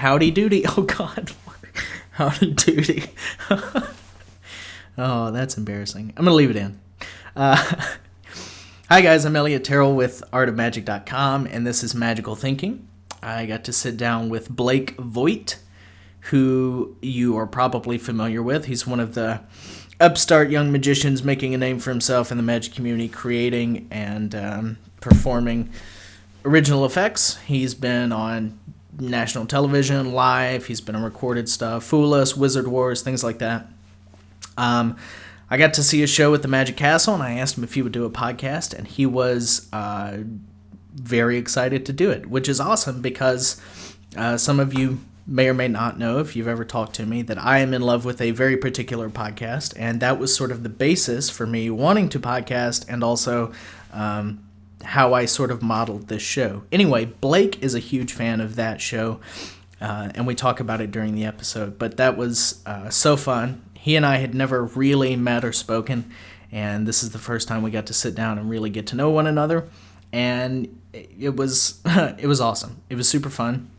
Howdy doody. Oh, God. Howdy doody. Oh, that's embarrassing. I'm going to leave it in. Hi, guys. I'm Elliott Terrell with artofmagic.com, and this is Magical Thinking. I got to sit down with Blake Vogt, who you are probably familiar with. He's one of the upstart young magicians making a name for himself in the magic community, creating and performing original effects. He's been on national television, live. He's been on recorded stuff, Fool Us, Wizard Wars, things like that. I got to see a show at the Magic Castle, and I asked him if he would do a podcast, and he was very excited to do it, which is awesome because some of you may or may not know, if you've ever talked to me, that I am in love with a very particular podcast, and that was sort of the basis for me wanting to podcast and also how I sort of modeled this show. Anyway, Blake is a huge fan of that show, and we talk about it during the episode, but that was so fun. He and I had never really met or spoken, and this is the first time we got to sit down and really get to know one another, and it was awesome. It was super fun.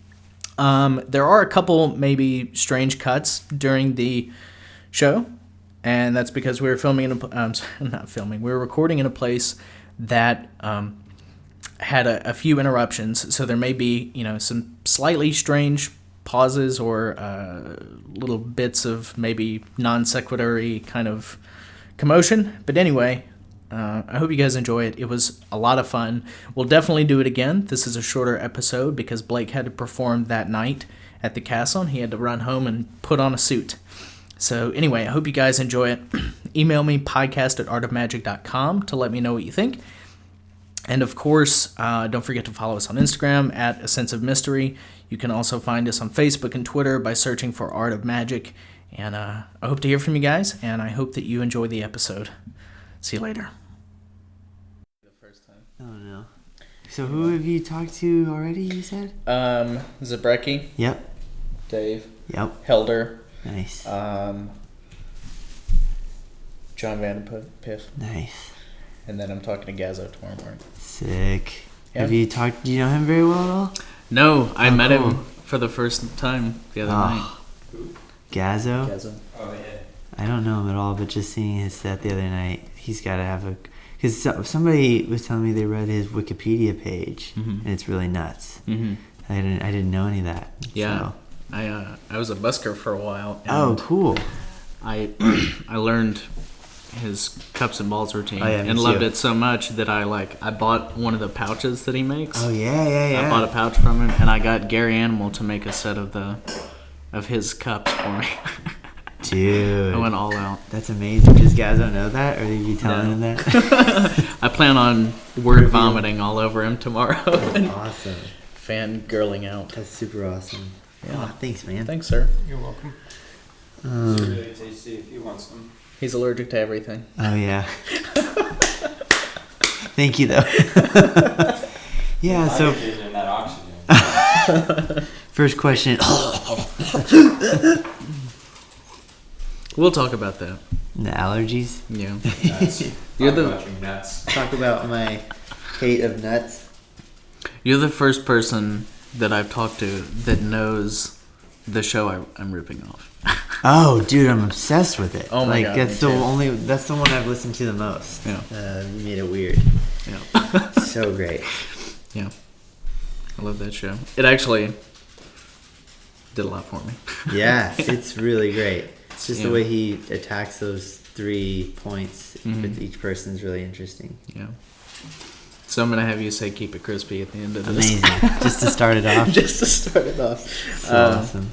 There are a couple maybe strange cuts during the show, and that's because we were we were recording in a place that had a few interruptions, so there may be some slightly strange pauses or little bits of maybe non sequitur-y kind of commotion. But anyway, I hope you guys enjoy it. It was a lot of fun. We'll definitely do it again. This is a shorter episode because Blake had to perform that night at the castle, and he had to run home and put on a suit. So anyway, I hope you guys enjoy it. Email me, podcast@artofmagic.com, to let me know what you think. And of course, don't forget to follow us on Instagram at A Sense of Mystery. You can also find us on Facebook and Twitter by searching for Art of Magic. And I hope to hear from you guys, and I hope that you enjoy the episode. See you later. The first time. Oh, no. So who have you talked to already, you said? Zabrecki. Yep. Dave. Yep. Helder. Nice. John Vanderpiff. Nice. And then I'm talking to Gazzo tomorrow morning. Sick. Yeah. Have you talked, do you know him very well at all? No, I met him for the first time the other night. Gazzo? Gazzo. Oh, yeah. I don't know him at all, but just seeing his set the other night, he's got to have a... Because somebody was telling me they read his Wikipedia page, and it's really nuts. Mm-hmm. I didn't know any of that. Yeah. So. I was a busker for a while. And oh, cool. I learned his cups and balls routine and loved it so much that I bought one of the pouches that he makes. Oh yeah. I bought a pouch from him, and I got Gary Animal to make a set of his cups for me. Dude, I went all out. That's amazing. Does Gazzo know that, or did you tell him that? I plan on word vomiting all over him tomorrow. That's awesome. Fangirling out. That's super awesome. Yeah. Oh, thanks, man. Thanks, sir. You're welcome. It's really tasty if you want some. He's allergic to everything. Oh, yeah. Thank you, though. Yeah, so... In that oxygen. First question. We'll talk about that. The allergies? Yeah. Nuts. Talk about your nuts. Talk about my hate of nuts. You're the first person that I've talked to that knows the show I'm ripping off. Oh, dude, I'm obsessed with it. Oh my God, that's the one I've listened to the most. Yeah. You made it weird. Yeah. So great. Yeah. I love that show. It actually did a lot for me. Yeah, it's really great. It's just the way he attacks those 3 points with each person is really interesting. Yeah. So I'm going to have you say keep it crispy at the end of this. Amazing. Just to start it off. Just to start it off. So awesome.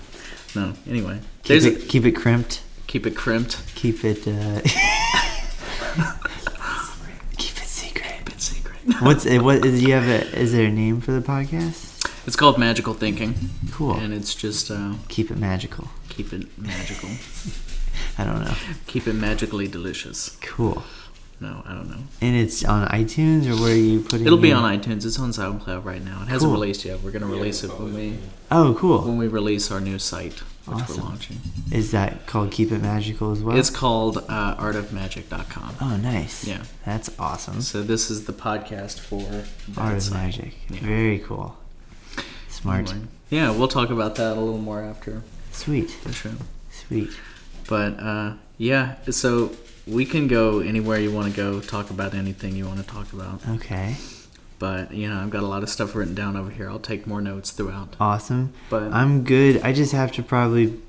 No, anyway. Keep it crimped. Keep it crimped. Keep it... keep it secret. Keep it secret. Is there a name for the podcast? It's called Magical Thinking. Cool. And it's just... keep it magical. Keep it magical. I don't know. Keep it magically delicious. Cool. No, I don't know. And it's on iTunes, or where are you putting it? It'll be on iTunes. It's on SoundCloud right now. It hasn't released yet. We're going to release it when we release our new site, which we're launching. Is that called Keep It Magical as well? It's called artofmagic.com. Oh, nice. Yeah. That's awesome. So this is the podcast for Art of Magic. Yeah. Very cool. Smart. Anyway. Yeah, we'll talk about that a little more after Sweet. the show. Sweet. But yeah, so we can go anywhere you want to go, talk about anything you want to talk about. Okay. But, I've got a lot of stuff written down over here. I'll take more notes throughout. Awesome. But I'm good. I just have to probably,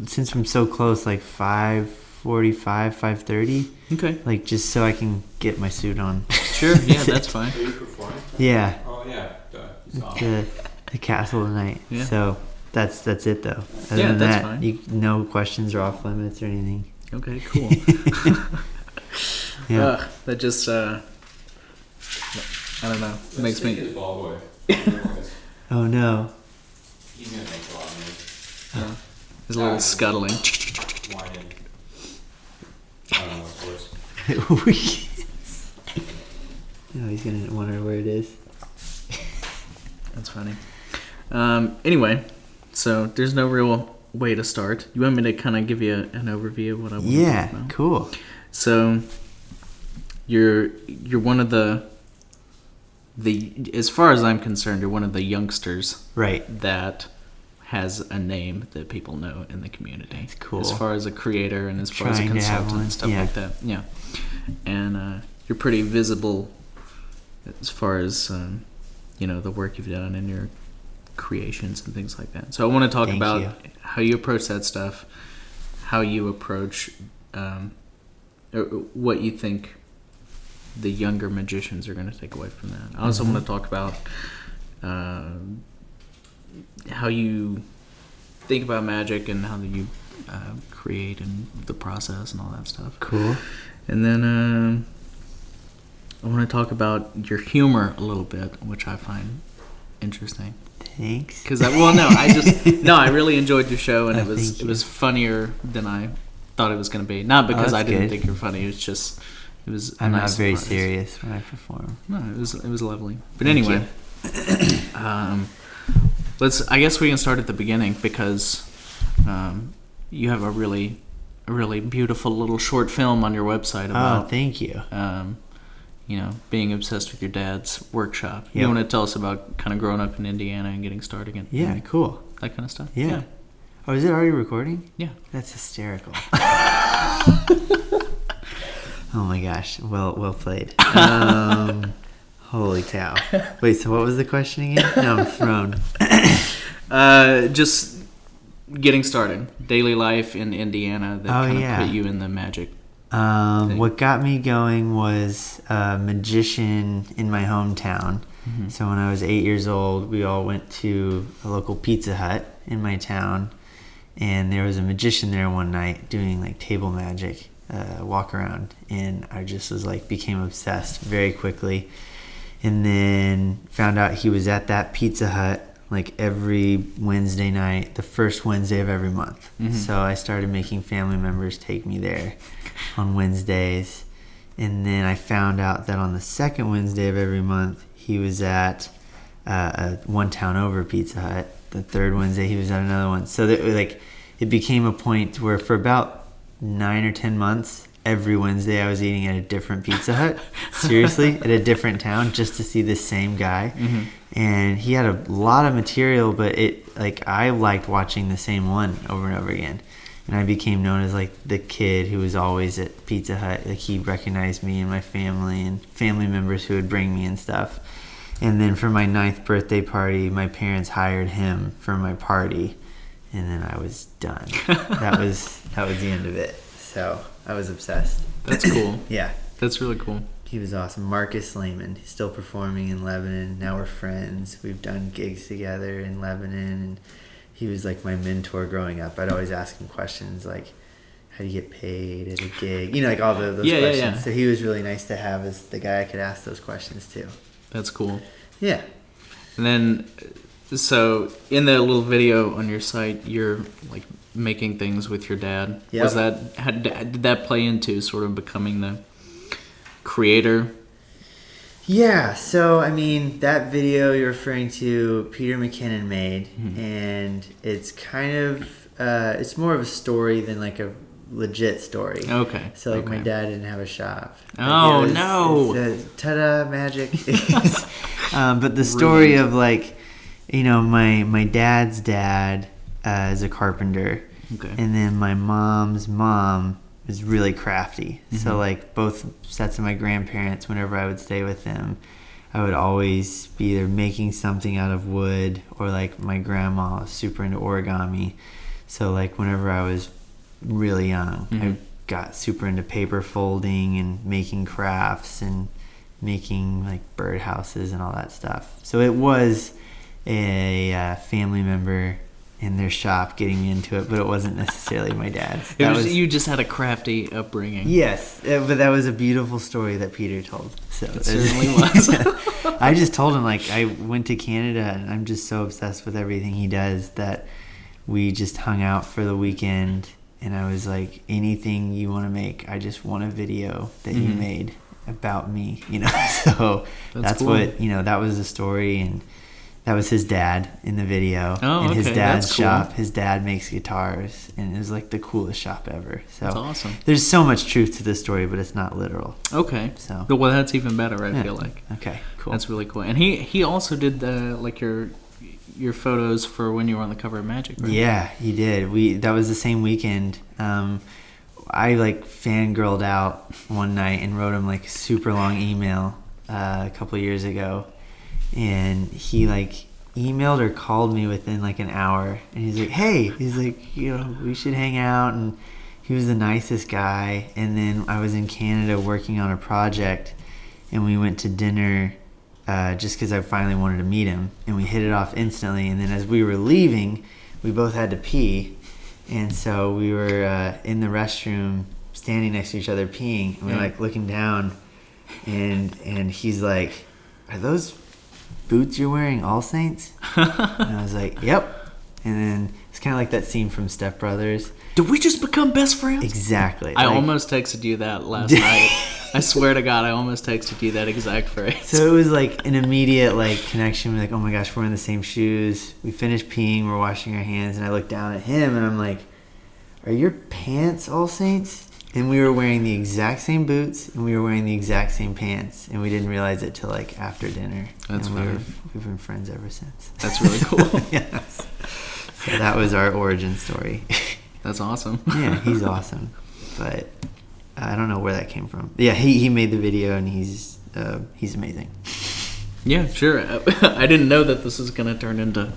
since I'm so close, like 5:45, 5:30. Okay. Like, just so I can get my suit on. Sure, yeah, that's fine. Are you performing? Yeah. Oh, yeah. The castle tonight. Yeah. So that's it, though. Other Yeah, than that's that, fine. no questions are off limits or anything. Okay, cool. Yeah. Ugh, that just, I don't know. It makes me... His ball boy. Oh, no. He's gonna make a lot of noise. Yeah. There's a little scuttling. Whining. I don't know, of course. No, he's gonna wonder where it is. That's funny. Anyway, so there's no real way to start. You want me to kind of give you an overview of what I want to talk about? Cool. So you're one of the as far as I'm concerned, you're one of the youngsters Right. that has a name that people know in the community. That's cool. As far as a creator and as far as a Trying to have consultant one, and stuff yeah. like that. Yeah. And you're pretty visible as far as the work you've done and your creations and things like that. So I want to talk Thank about you. how you approach that stuff, how you approach or what you think the younger magicians are going to take away from that. I also want to talk about how you think about magic and how you create and the process and all that stuff. Cool. And then I want to talk about your humor a little bit, which I find interesting. Thanks. Because I really enjoyed your show, and Thank it you. was funnier than I thought it was going to be. Not because I that's didn't good. think you're funny. It was. A I'm nice not very surprise. serious when I perform. No, it was lovely. But Thank anyway, I guess we can start at the beginning because you have a really beautiful little short film on your website about Thank you. being obsessed with your dad's workshop. You Yep. want to tell us about kind of growing up in Indiana and getting started and Yeah, cool. that kind of stuff? Yeah. Oh, is it already recording? Yeah. That's hysterical. Oh my gosh. Well played. Holy cow. Wait, so what was the question again? No, I'm thrown. Just getting started. Daily life in Indiana that kind of put you in the magic. What got me going was a magician in my hometown. Mm-hmm. So when I was 8 years old, we all went to a local Pizza Hut in my town, and there was a magician there one night doing like table magic, walk around, and I just was like became obsessed very quickly, and then found out he was at that Pizza Hut like every Wednesday night, the first Wednesday of every month. Mm-hmm. So I started making family members take me there on Wednesdays, and then I found out that on the second Wednesday of every month he was at a one town over Pizza Hut. The third Wednesday he was at another one. So that it became a point where for about 9 or 10 months every Wednesday I was eating at a different Pizza Hut. Seriously, at a different town, just to see the same guy. Mm-hmm. And he had a lot of material, but I liked watching the same one over and over again. And I became known as like the kid who was always at Pizza Hut. Like he recognized me and my family and family members who would bring me and stuff. And then for my 9th birthday party, my parents hired him for my party, and then I was done. That was the end of it. So I was obsessed. That's cool. Yeah. That's really cool. He was awesome. Marcus Lehman. He's still performing in Lebanon. Now we're friends. We've done gigs together in Lebanon, and he was like my mentor growing up. I'd always ask him questions like, how do you get paid at a gig? Like all those questions. Yeah. So he was really nice to have as the guy I could ask those questions to. That's cool. Yeah. And then, so in the little video on your site, you're like making things with your dad. Yep. Was did that play into sort of becoming the creator? Yeah, so I mean that video you're referring to, Peter McKinnon made, and it's kind of it's more of a story than like a legit story. Okay. So like my dad didn't have a shop. Oh, no. It's ta-da magic. But the story of like, my dad's dad is a carpenter. Okay. And then my mom's mom is really crafty. Mm-hmm. So like both sets of my grandparents, whenever I would stay with them, I would always be either making something out of wood, or like my grandma was super into origami. So like whenever I was really young, mm-hmm. I got super into paper folding and making crafts and making like birdhouses and all that stuff. So it was a family member in their shop getting me into it, but it wasn't necessarily my dad's. You just had a crafty upbringing. Yes, but that was a beautiful story that Peter told. So it certainly was. I just told him, like, I went to Canada and I'm just so obsessed with everything he does that we just hung out for the weekend, and I was like, anything you want to make, I just want a video that mm-hmm. you made about me, So that's cool. What, that was the story, and that was his dad in the video. Oh, in his okay. dad's That's cool. shop. His dad makes guitars, and it was like the coolest shop ever. So that's awesome. There's so much truth to this story, but it's not literal. Okay. So well, that's even better. I feel like. Okay. Cool. That's really cool. And he also did your photos for when you were on the cover of Magic, right? Yeah, he did. That was the same weekend. I like fangirled out one night and wrote him like a super long email a couple years ago. And he like emailed or called me within like an hour, and he's like, hey, we should hang out. And he was the nicest guy. And then I was in Canada working on a project, and we went to dinner just because I finally wanted to meet him, and we hit it off instantly. And then as we were leaving, we both had to pee, and so we were in the restroom standing next to each other peeing, and we're like looking down, and he's like, are those boots you're wearing All Saints? And I was like, yep. And then it's kind of like that scene from Step Brothers. Did we just become best friends? Exactly. I almost texted you that last night. I swear to God, I almost texted you that exact phrase. So it was like an immediate like connection. We're like, oh my gosh, we're in the same shoes. We finished peeing, we're washing our hands, and I look down at him and I'm like, are your pants All Saints? And we were wearing the exact same boots, and we were wearing the exact same pants, and we didn't realize it till like after dinner. That's and weird. We've been friends ever since. That's really cool. Yes. So that was our origin story. That's awesome. Yeah, he's awesome, but I don't know where that came from. Yeah, he made the video, and he's amazing. Yeah, sure. I didn't know that this was going to turn into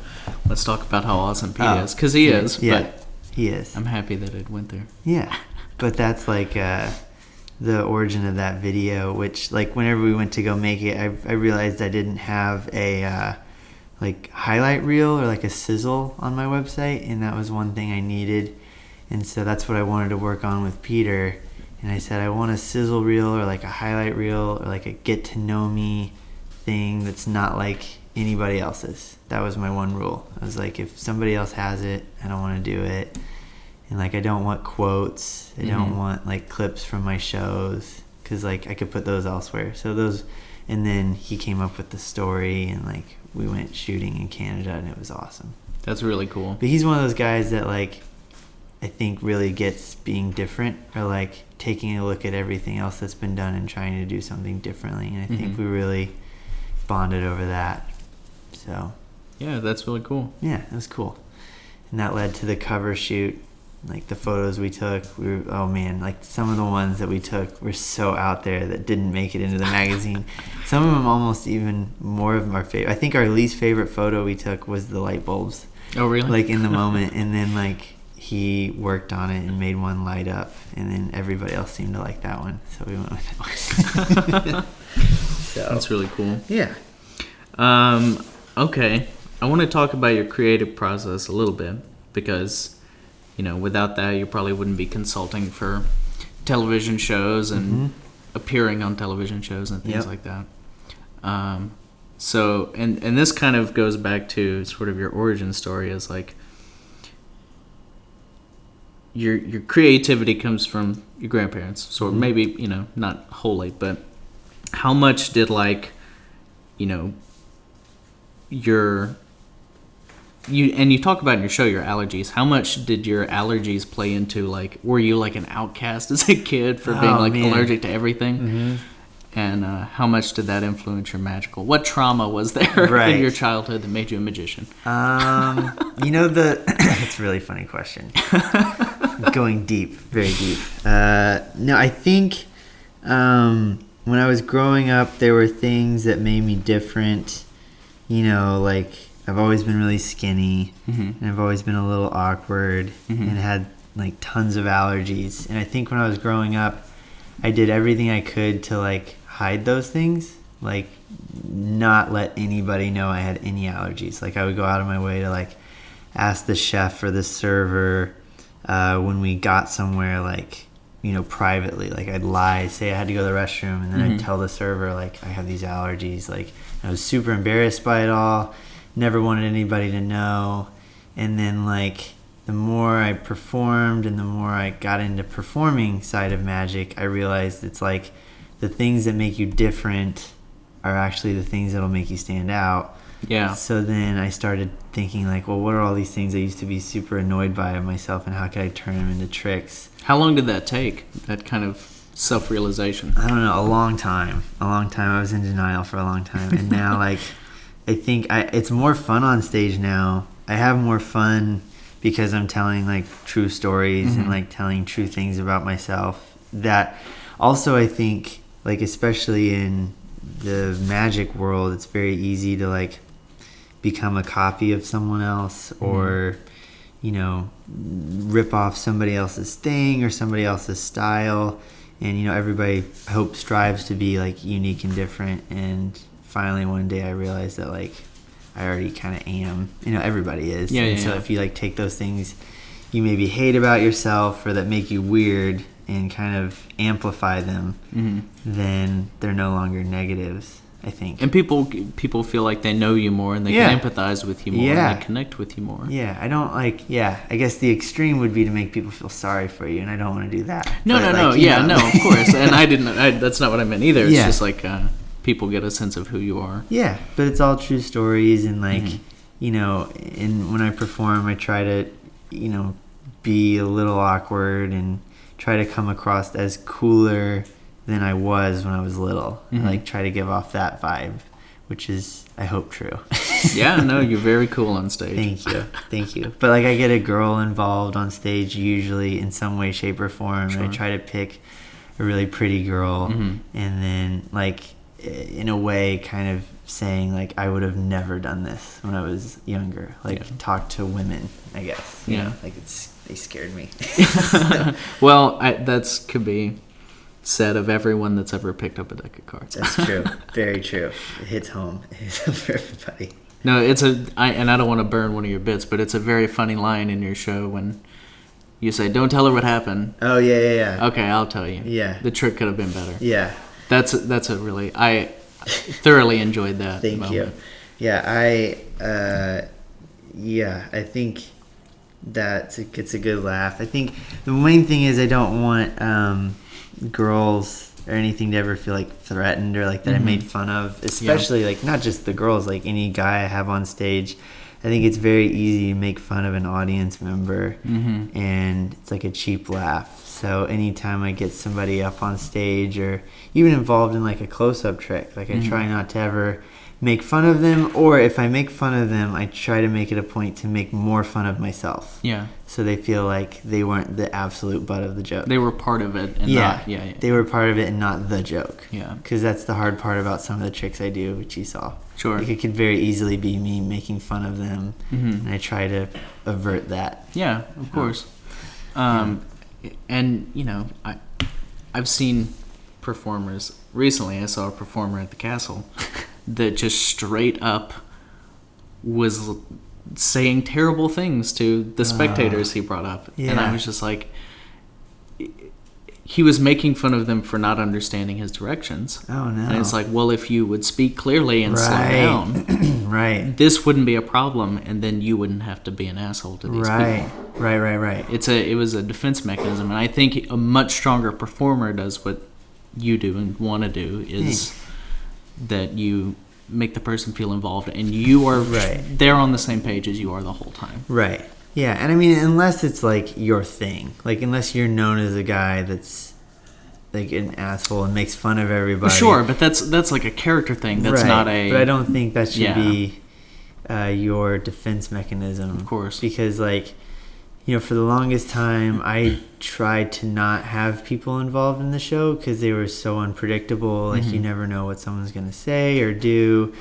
let's talk about how awesome Pete is, because he is. Yeah, but he is. I'm happy that it went there. Yeah, but that's like the origin of that video, which like whenever we went to go make it, I realized I didn't have a like highlight reel or like a sizzle on my website, and that was one thing I needed. And so that's what I wanted to work on with Peter. And I said, I want a sizzle reel or like a highlight reel or like a get to know me thing that's not like anybody else's. That was my one rule. I was like, if somebody else has it, I don't want to do it. And like, I don't want quotes. I don't want like clips from my shows, because like I could put those elsewhere. So those, and then he came up with the story, and like we went shooting in Canada, and it was awesome. That's really cool. But he's one of those guys that like I think really gets being different, or like taking a look at everything else that's been done and trying to do something differently. And I think we really bonded over that. So yeah, that's really cool. Yeah, it was cool. And that led to the cover shoot. Like the photos we took, oh man, like some of the ones that we took were so out there that didn't make it into the magazine. Some of them almost even more of our favorite. I think our least favorite photo we took was the light bulbs. Oh really? Like in the moment, and then like he worked on it and made one light up, and then everybody else seemed to like that one, so we went with that one. So, that's really cool. Yeah. Okay, I want to talk about your creative process a little bit, because without that you probably wouldn't be consulting for television shows and appearing on television shows and things like that. So and this kind of goes back to sort of your origin story, is like your creativity comes from your grandparents, so maybe not wholly, but how much did like you talk about in your show your allergies. How much did your allergies play into, like, were you like an outcast as a kid for being allergic to everything? And how much did that influence your magical? What trauma was there in your childhood that made you a magician? That's a really funny question. Going deep, very deep. No, I think when I was growing up, there were things that made me different. Like I've always been really skinny, and I've always been a little awkward, and had like tons of allergies. And I think when I was growing up, I did everything I could to like hide those things, like not let anybody know I had any allergies. Like I would go out of my way to like ask the chef or the server when we got somewhere, like, privately. Like I'd lie, say I had to go to the restroom, and then I'd tell the server like I have these allergies. Like I was super embarrassed by it all, never wanted anybody to know. And then like the more I performed and the more I got into performing side of magic, I realized it's like the things that make you different are actually the things that'll make you stand out. Yeah. So then I started thinking like, well, what are all these things I used to be super annoyed by of myself, and how could I turn them into tricks? How long did that take, that kind of self-realization? I don't know, a long time. I was in denial for a long time. And now like I think it's more fun on stage now. I have more fun because I'm telling like true stories and like telling true things about myself. That also, I think, like especially in the magic world, it's very easy to like become a copy of someone else, or rip off somebody else's thing or somebody else's style. And everybody, I hope, strives to be like unique and different. And finally one day I realized that like I already kind of am. Everybody is. So if you like take those things you maybe hate about yourself or that make you weird and kind of amplify them, then they're no longer negatives, I think. And people feel like they know you more, and they can empathize with you more, and they connect with you more. Yeah, I don't I guess the extreme would be to make people feel sorry for you, and I don't want to do that. No, of course. And that's not what I meant either. It's just like people get a sense of who you are. Yeah, but it's all true stories, and like, and when I perform, I try to, be a little awkward and try to come across as cooler than I was when I was little. I like try to give off that vibe, which is, I hope, true. Yeah, no, you're very cool on stage. Thank you. But like I get a girl involved on stage usually in some way, shape, or form. Sure. And I try to pick a really pretty girl, and then like in a way kind of saying like I would have never done this when I was younger. Like talk to women, I guess. Like they scared me. Well, that could be said of everyone that's ever picked up a deck of cards. That's true. Very true. It hits home. It hits home for everybody. No, and I don't want to burn one of your bits, but it's a very funny line in your show when you say, "Don't tell her what happened." Oh yeah. Okay, I'll tell you. Yeah. The trick could have been better. Yeah. That's a really, I thoroughly enjoyed that. Thank moment. you. Yeah, I think that it's a good laugh. I think the main thing is I don't want girls or anything to ever feel like threatened or like that I made fun of, especially like not just the girls, like any guy I have on stage. I think it's very easy to make fun of an audience member, and it's like a cheap laugh. So anytime I get somebody up on stage or even involved in like a close-up trick, like I try not to ever make fun of them, or if I make fun of them, I try to make it a point to make more fun of myself. Yeah. So they feel like they weren't the absolute butt of the joke. They were part of it and not... Yeah. They were part of it and not the joke. Yeah. Because that's the hard part about some of the tricks I do, which you saw. Sure. Like it could very easily be me making fun of them, and I try to avert that. Yeah, of course. And, I've seen performers... Recently, I saw a performer at the Castle that just straight up was saying terrible things to the spectators he brought up. Yeah. And I was just like... He was making fun of them for not understanding his directions. Oh, no. And it's like, well, if you would speak clearly and slow down, right, this wouldn't be a problem, and then you wouldn't have to be an asshole to these people. Right. It was a defense mechanism, and I think a much stronger performer does what you do and want to do, is that you make the person feel involved, and you are they're on the same page as you are the whole time. Right. Yeah, and I mean, unless it's like your thing, like unless you're known as a guy that's like an asshole and makes fun of everybody. Sure, but that's like a character thing. That's right. not a. But I don't think that should Yeah. be your defense mechanism. Of course. Because like, you know, for the longest time, I tried to not have people involved in the show because they were so unpredictable. Like, you never know what someone's going to say or do.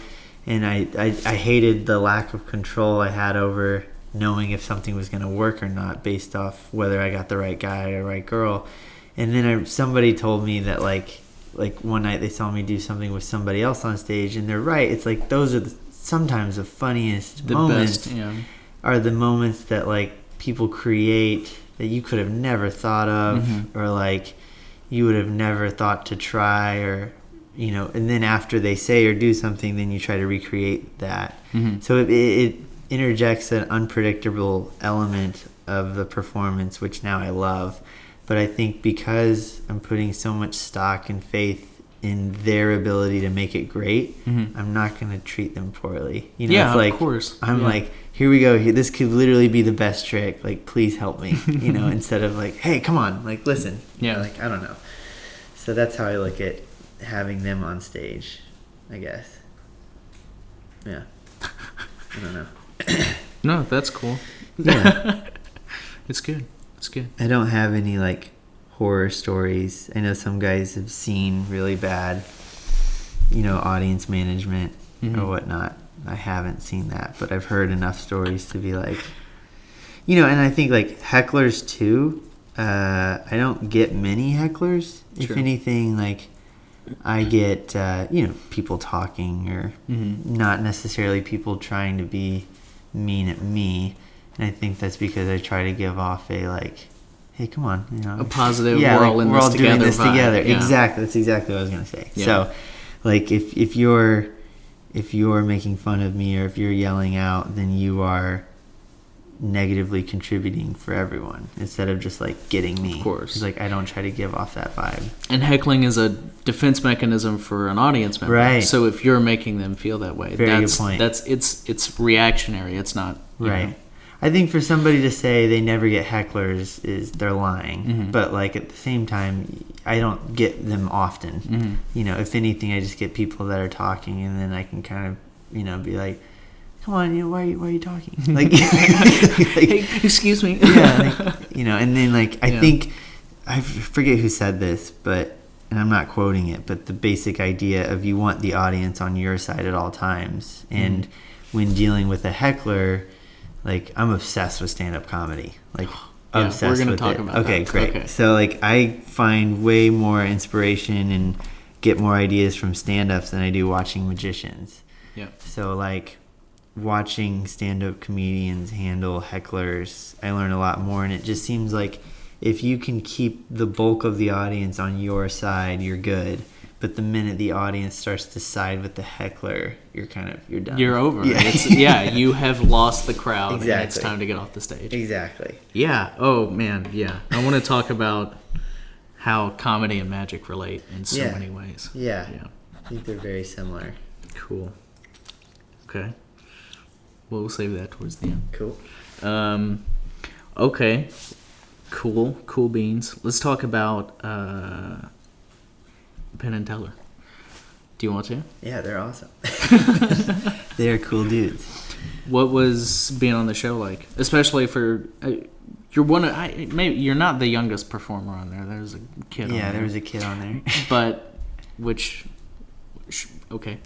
And I hated the lack of control I had over knowing if something was going to work or not based off whether I got the right guy or right girl. And then somebody told me that, like one night they saw me do something with somebody else on stage, and they're right. It's like those are sometimes the funniest moments best, yeah. are the moments that, like, people create that you could have never thought of or, like, you would have never thought to try or, you know, and then after they say or do something, then you try to recreate that. So it interjects an unpredictable element of the performance, which now I love. But I think because I'm putting so much stock and faith in their ability to make it great, I'm not going to treat them poorly. You know, Yeah, it's like, of course. I'm like, here we go. This could literally be the best trick. Like, please help me. You know, instead of like, hey, come on, like, listen. Yeah. You know, like, I don't know. So that's how I look at having them on stage, I guess. Yeah. I don't know. No, that's cool. Yeah. It's good. It's good. I don't have any, like, horror stories. I know some guys have seen really bad, you know, audience management or whatnot. I haven't seen that, but I've heard enough stories to be like, you know, and I think, like, hecklers too. I don't get many hecklers. If Sure. anything, like, I get, you know, people talking or not necessarily people trying to be mean at me. And I think that's because I try to give off a, like, hey, come on, you know, A positive, yeah, we're like, all in we're this all together doing this vibe. together. Yeah. Exactly, that's exactly what I was gonna say. Yeah. So, like, if you're making fun of me or if you're yelling out, then you are negatively contributing for everyone instead of just, like, getting me. Of course. It's like I don't try to give off that vibe. And heckling is a defense mechanism for an audience member. Right. So if you're making them feel that way, Very that's good point. it's reactionary. It's not you Right. know. I think for somebody to say they never get hecklers is they're lying. But, like, at the same time, I don't get them often. You know, if anything, I just get people that are talking, and then I can kind of, you know, be like, come on, you know, why are you talking? Like, Hey, excuse me. yeah, like, you know, and then, like, I Yeah. think, I forget who said this, but, and I'm not quoting it, but the basic idea of you want the audience on your side at all times. And when dealing with a heckler, like, I'm obsessed with stand-up comedy. Like, Yeah, obsessed we're gonna with talk it. about Okay, that. great. Okay. So, like, I find way more inspiration and get more ideas from stand-ups than I do watching magicians. Yeah. So, like, watching stand-up comedians handle hecklers, I learn a lot more. And it just seems like if you can keep the bulk of the audience on your side, you're good. But the minute the audience starts to side with the heckler, you're done. You're over. Yeah. You have lost the crowd, and it's Exactly. time to get off the stage. Exactly. Yeah. Oh man. Yeah. I want to talk about how comedy and magic relate in so Yeah. many ways. Yeah. Yeah. I think they're very similar. Cool. Okay. Well, we'll save that towards the end. Cool. Okay. Cool beans. Let's talk about Penn and Teller. Do you want to? Yeah, they're awesome. They're cool dudes. What was being on the show like? Especially for you're one of maybe you're not the youngest performer on there. There's a kid. on Yeah, there. there was a kid on there. But okay.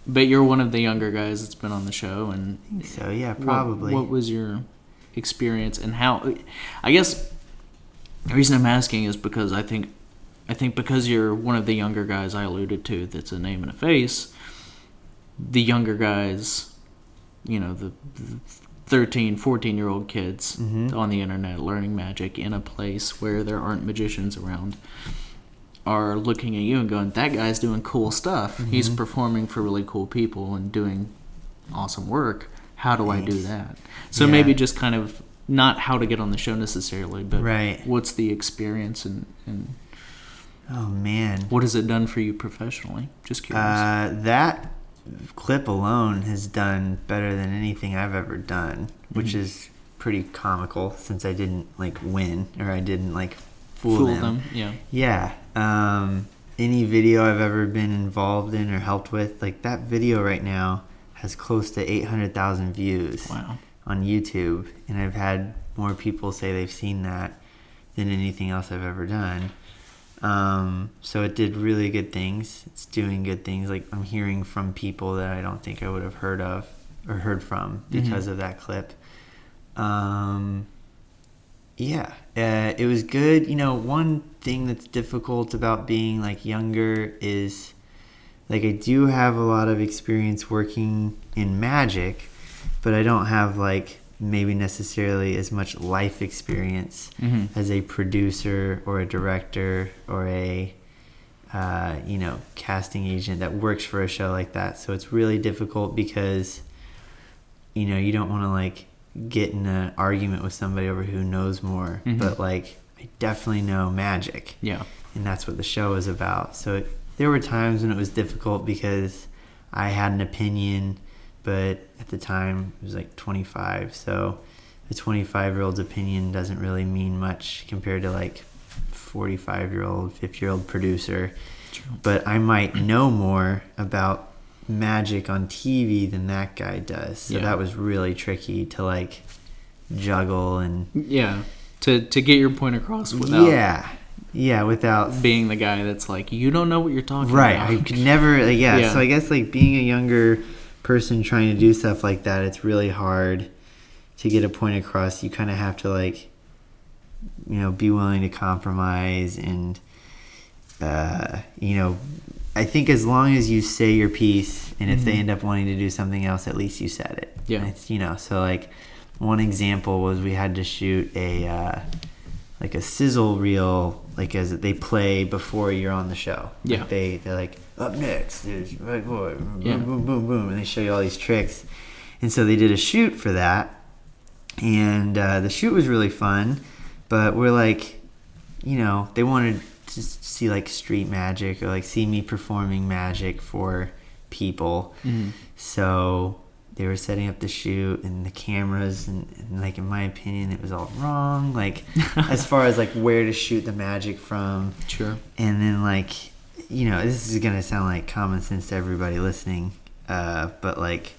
But you're one of the younger guys that's been on the show, and So yeah, probably. What was your experience and how? I guess the reason I'm asking is because I think because you're one of the younger guys I alluded to, that's a name and a face. The younger guys, you know, the 13, 14-year-old kids on the internet learning magic in a place where there aren't magicians around, are looking at you and going, that guy's doing cool stuff. He's performing for really cool people and doing awesome work. How do I do that? So Yeah. maybe just kind of not how to get on the show necessarily, but Right. what's the experience and Oh man. what has it done for you professionally? Just curious. That clip alone has done better than anything I've ever done, which is pretty comical since I didn't, like, win or I didn't, like, fool them. Yeah. Yeah. Any video I've ever been involved in or helped with, like that video right now has close to 800,000 views. Wow. On YouTube, and I've had more people say they've seen that than anything else I've ever done. So it did really good things. It's doing good things. Like I'm hearing from people that I don't think I would have heard of or heard from because of that clip. It was good. You know, one thing that's difficult about being like younger is like I do have a lot of experience working in magic, but I don't have like maybe necessarily as much life experience as a producer or a director or a casting agent that works for a show like that. So it's really difficult because you don't want to like get in an argument with somebody over who knows more, but like I definitely know magic. Yeah. And that's what the show is about. So there were times when it was difficult because I had an opinion, but at the time it was like 25, so a 25-year-old's opinion doesn't really mean much compared to like 45-year-old, 50-year-old producer. True. But I might know more about magic on TV than that guy does, so that was really tricky to like juggle and to get your point across without without being the guy that's like, you don't know what you're talking right about. I could never so I guess like being a younger person trying to do stuff like that, it's really hard to get a point across. You kind of have to like be willing to compromise, and I think as long as you say your piece, and if they end up wanting to do something else, at least you said it. So like one example was we had to shoot a sizzle reel, like as they play before you're on the show. Yeah. Like they're like, up next is Red Boy, boom, boom, boom, boom, and they show you all these tricks. And so they did a shoot for that, and the shoot was really fun, but we're like, they wanted to see like street magic or like see me performing magic for people. So they were setting up the shoot and the cameras, and like in my opinion it was all wrong, like as far as like where to shoot the magic from. Sure. And then like this is gonna sound like common sense to everybody listening, but like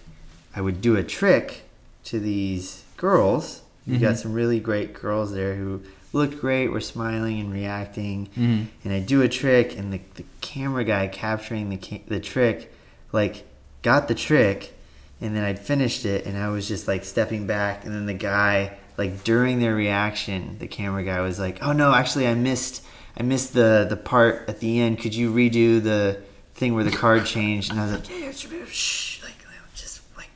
I would do a trick to these girls. You got some really great girls there who looked great, were smiling and reacting, and I do a trick, and the camera guy capturing the trick like got the trick, and then I'd finished it, and I was just like stepping back, and then the guy, like during their reaction, the camera guy was like, oh no, actually I missed the part at the end. Could you redo the thing where the card changed? And I was like, yeah, shh, like just like,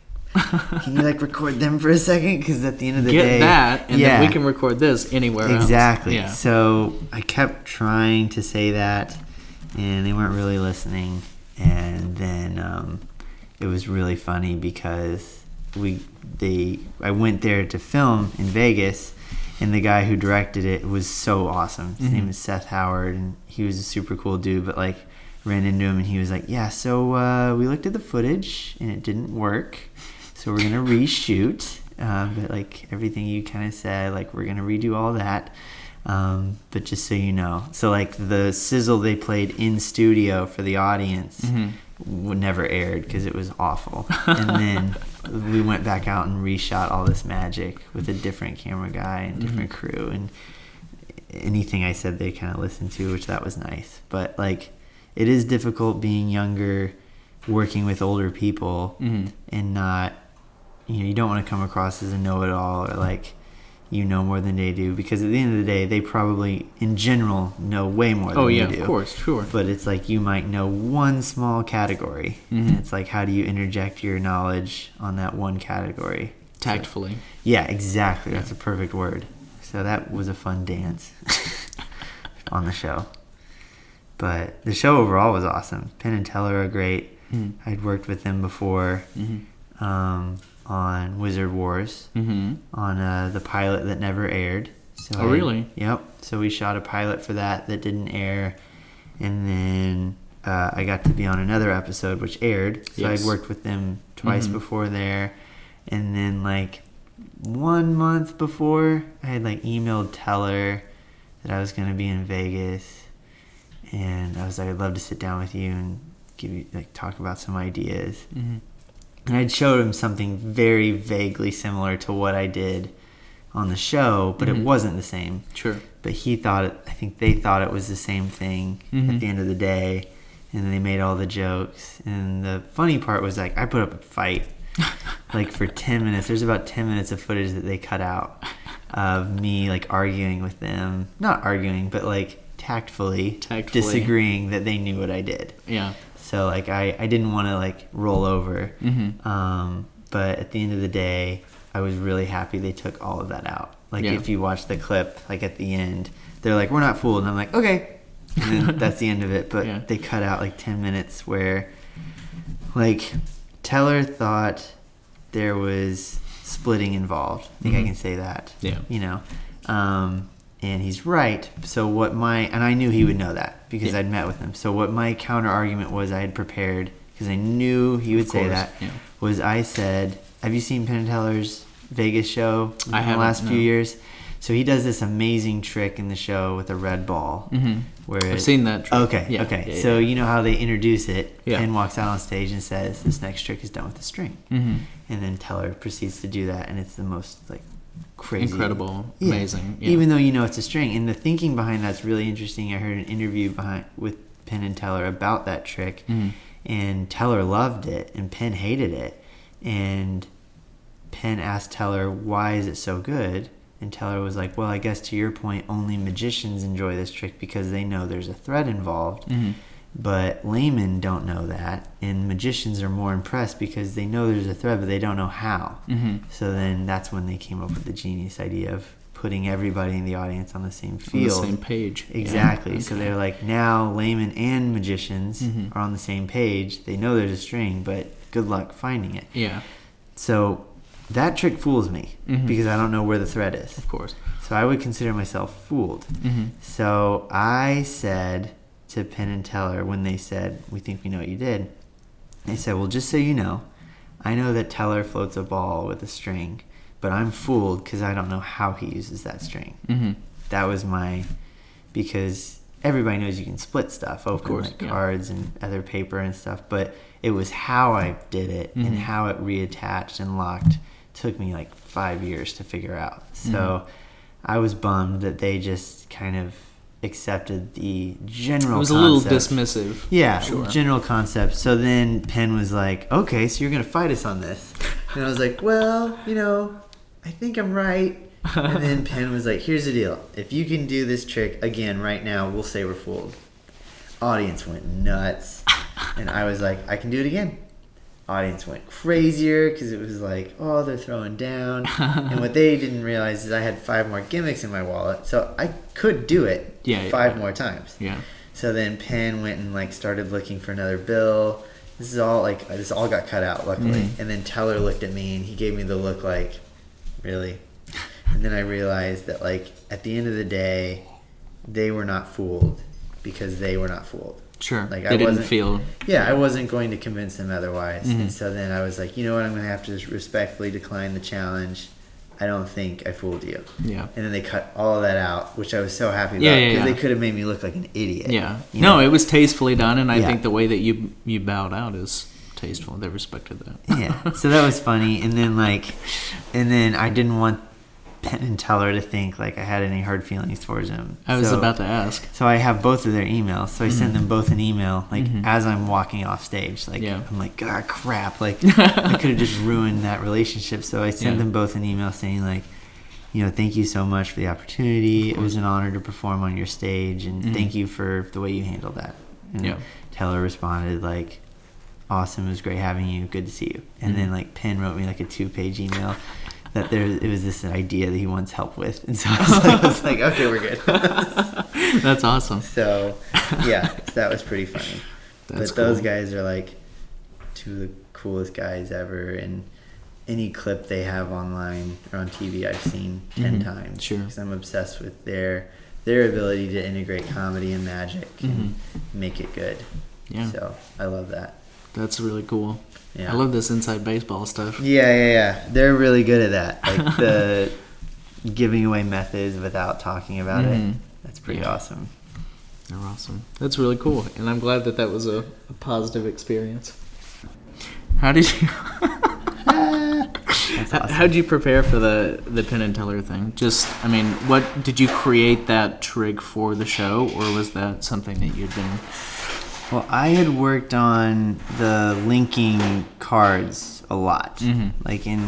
can you like record them for a second? Because at the end of the day, get that, and then we can record this anywhere else. Exactly. Yeah. So I kept trying to say that, and they weren't really listening. And then it was really funny because I went there to film in Vegas, and the guy who directed it was so awesome. His name is Seth Howard, and he was a super cool dude, but like ran into him and he was like, yeah, so we looked at the footage and it didn't work, so we're gonna reshoot, but like everything you kind of said, like we're gonna redo all that, but just so you know, so like the sizzle they played in studio for the audience never aired because it was awful. And then we went back out and reshot all this magic with a different camera guy and different crew, and anything I said they kind of listened to, which that was nice. But like it is difficult being younger, working with older people, and not, you don't want to come across as a know-it-all or like more than they do, because at the end of the day they probably in general know way more than you do. Of course, sure. But it's like you might know one small category, and it's like, how do you interject your knowledge on that one category tactfully? So, yeah, exactly. That's a perfect word. So that was a fun dance on the show. But the show overall was awesome. Penn and Teller are great. I'd worked with them before. On Wizard Wars, on the pilot that never aired. So really? Yep. So we shot a pilot for that didn't air, and then I got to be on another episode which aired. So I'd worked with them twice before there, and then like 1 month before, I had like emailed Teller that I was going to be in Vegas, and I was like, I'd love to sit down with you and give you talk about some ideas. Mm-hmm. And I'd showed him something very vaguely similar to what I did on the show, but it wasn't the same. Sure. But I think they thought it was the same thing at the end of the day, and they made all the jokes. And the funny part was I put up a fight for 10 minutes. There's about 10 minutes of footage that they cut out of me arguing with them. Not arguing, but tactfully disagreeing that they knew what I did. Yeah. So I didn't want to roll over. Mm-hmm. But at the end of the day, I was really happy they took all of that out. If you watch the clip, at the end, they're like, we're not fooled. And I'm like, okay. And then that's the end of it. But they cut out 10 minutes where Teller thought there was splitting involved. I think I can say that. Yeah. And he's right. So and I knew he would know that because I'd met with him. So what my counter argument was, I had prepared because I knew he would say that, was I said, have you seen Penn and Teller's Vegas show in the last few years? So he does this amazing trick in the show with a red ball. Mm-hmm. I've seen that trick. Okay, okay. So you know how they introduce it? Yeah. Penn walks out on stage and says, this next trick is done with a string. Mm-hmm. And then Teller proceeds to do that, and it's the most crazy, incredible, amazing. Yeah. Even though you know it's a string. And the thinking behind that's really interesting. I heard an interview with Penn and Teller about that trick, and Teller loved it, and Penn hated it. And Penn asked Teller, why is it so good? And Teller was like, well, I guess to your point, only magicians enjoy this trick because they know there's a thread involved. Mm-hmm. But laymen don't know that, and magicians are more impressed because they know there's a thread, but they don't know how. Mm-hmm. So then that's when they came up with the genius idea of putting everybody in the audience on the same field. On the same page. Exactly. Yeah. Okay. So they're like, now laymen and magicians are on the same page. They know there's a string, but good luck finding it. Yeah. So that trick fools me because I don't know where the thread is. Of course. So I would consider myself fooled. Mm-hmm. So I said to Penn and Teller, when they said, we think we know what you did, they said, well, just so you know, I know that Teller floats a ball with a string, but I'm fooled because I don't know how he uses that string. Mm-hmm. That was because everybody knows you can split stuff open, cards and other paper and stuff, but it was how I did it and how it reattached and locked took me 5 years to figure out. So I was bummed that they just kind of accepted the general concept. It was a little dismissive. Yeah, sure. General concept. So then Penn was like, okay, so you're going to fight us on this. And I was like, well, I think I'm right. And then Penn was like, here's the deal. If you can do this trick again right now, we'll say we're fooled. Audience went nuts. And I was like, I can do it again. Audience went crazier because it was like, oh, they're throwing down. And what they didn't realize is I had 5 more gimmicks in my wallet, so I could do it 5 more times. Yeah. So then Penn went and started looking for another bill. This all got cut out, luckily. And then Teller looked at me and he gave me the look really? And then I realized that at the end of the day, they were not fooled because they were not fooled. Sure. They didn't feel. Yeah, I wasn't going to convince them otherwise. And so then I was like, you know what? I'm going to have to just respectfully decline the challenge. I don't think I fooled you. Yeah. And then they cut all of that out, which I was so happy about because they could have made me look like an idiot. Yeah. No, it was tastefully done, and I think the way that you bowed out is tasteful. They respected that. Yeah. So that was funny, and then I didn't want Penn and Teller to think I had any hard feelings towards him. I was about to ask. So I have both of their emails. So I sent them both an email as I'm walking off stage. I'm like, God, crap. I could have just ruined that relationship. So I sent them both an email saying thank you so much for the opportunity. It was an honor to perform on your stage, and thank you for the way you handled that. And Teller responded awesome. It was great having you. Good to see you. And then Penn wrote me a 2-page email. That it was this idea that he wants help with, and so I was like, okay, we're good. That's awesome. So that was pretty funny. But those guys are 2 of the coolest guys ever, and any clip they have online or on TV I've seen 10 times. Sure. Because I'm obsessed with their ability to integrate comedy and magic and make it good. Yeah. So I love that. That's really cool. Yeah. I love this inside baseball stuff. Yeah. They're really good at that. The giving away methods without talking about it. that's pretty Yeah. awesome. They're awesome. That's really cool, and I'm glad that was a positive experience. How did you? That's awesome. How did you prepare for the Penn and Teller thing? Just, I mean, what did you create that trick for the show, or was that something that you'd been? Well, I had worked on the linking cards a lot. Like in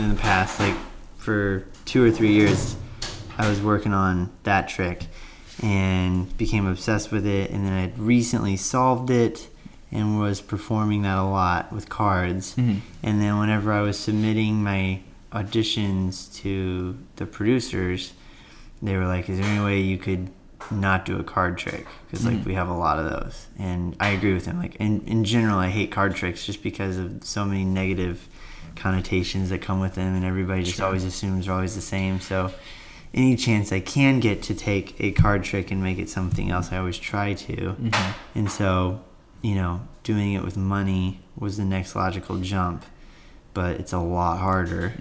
the past, like for 2 or 3 years, I was working on that trick and became obsessed with it. And then I'd recently solved it and was performing that a lot with cards. And then whenever I was submitting my auditions to the producers, they were like, is there any way you could not do a card trick? Because like we have a lot of those. And I agree with him. Like in general, I hate card tricks just because of so many negative connotations that come with them, and everybody just always assumes they're always the same. So any chance I can get to take a card trick and make it something else, I always try to. And so, you know, doing it with money was the next logical jump, but it's a lot harder.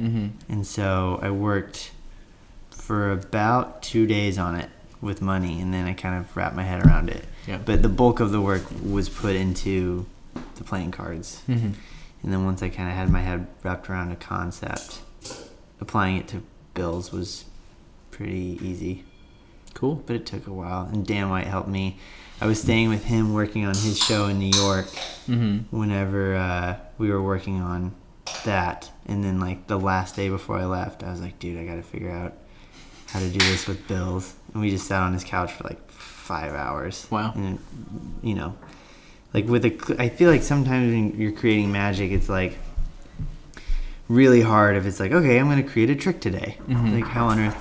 And so I worked for about 2 days on it with money, and then I kind of wrapped my head around it. But the bulk of the work was put into the playing cards. And then once I kind of had my head wrapped around a concept, applying it to bills was pretty easy. Cool. But it took a while, and Dan White helped me. I was staying with him working on his show in New York whenever we were working on that. And then like the last day before I left, I was like, dude, I got to figure out how to do this with bills. And we just sat on his couch for like 5 hours. Wow. And, you know, like I feel like sometimes when you're creating magic, it's like really hard if it's like, okay, I'm going to create a trick today. Like how on earth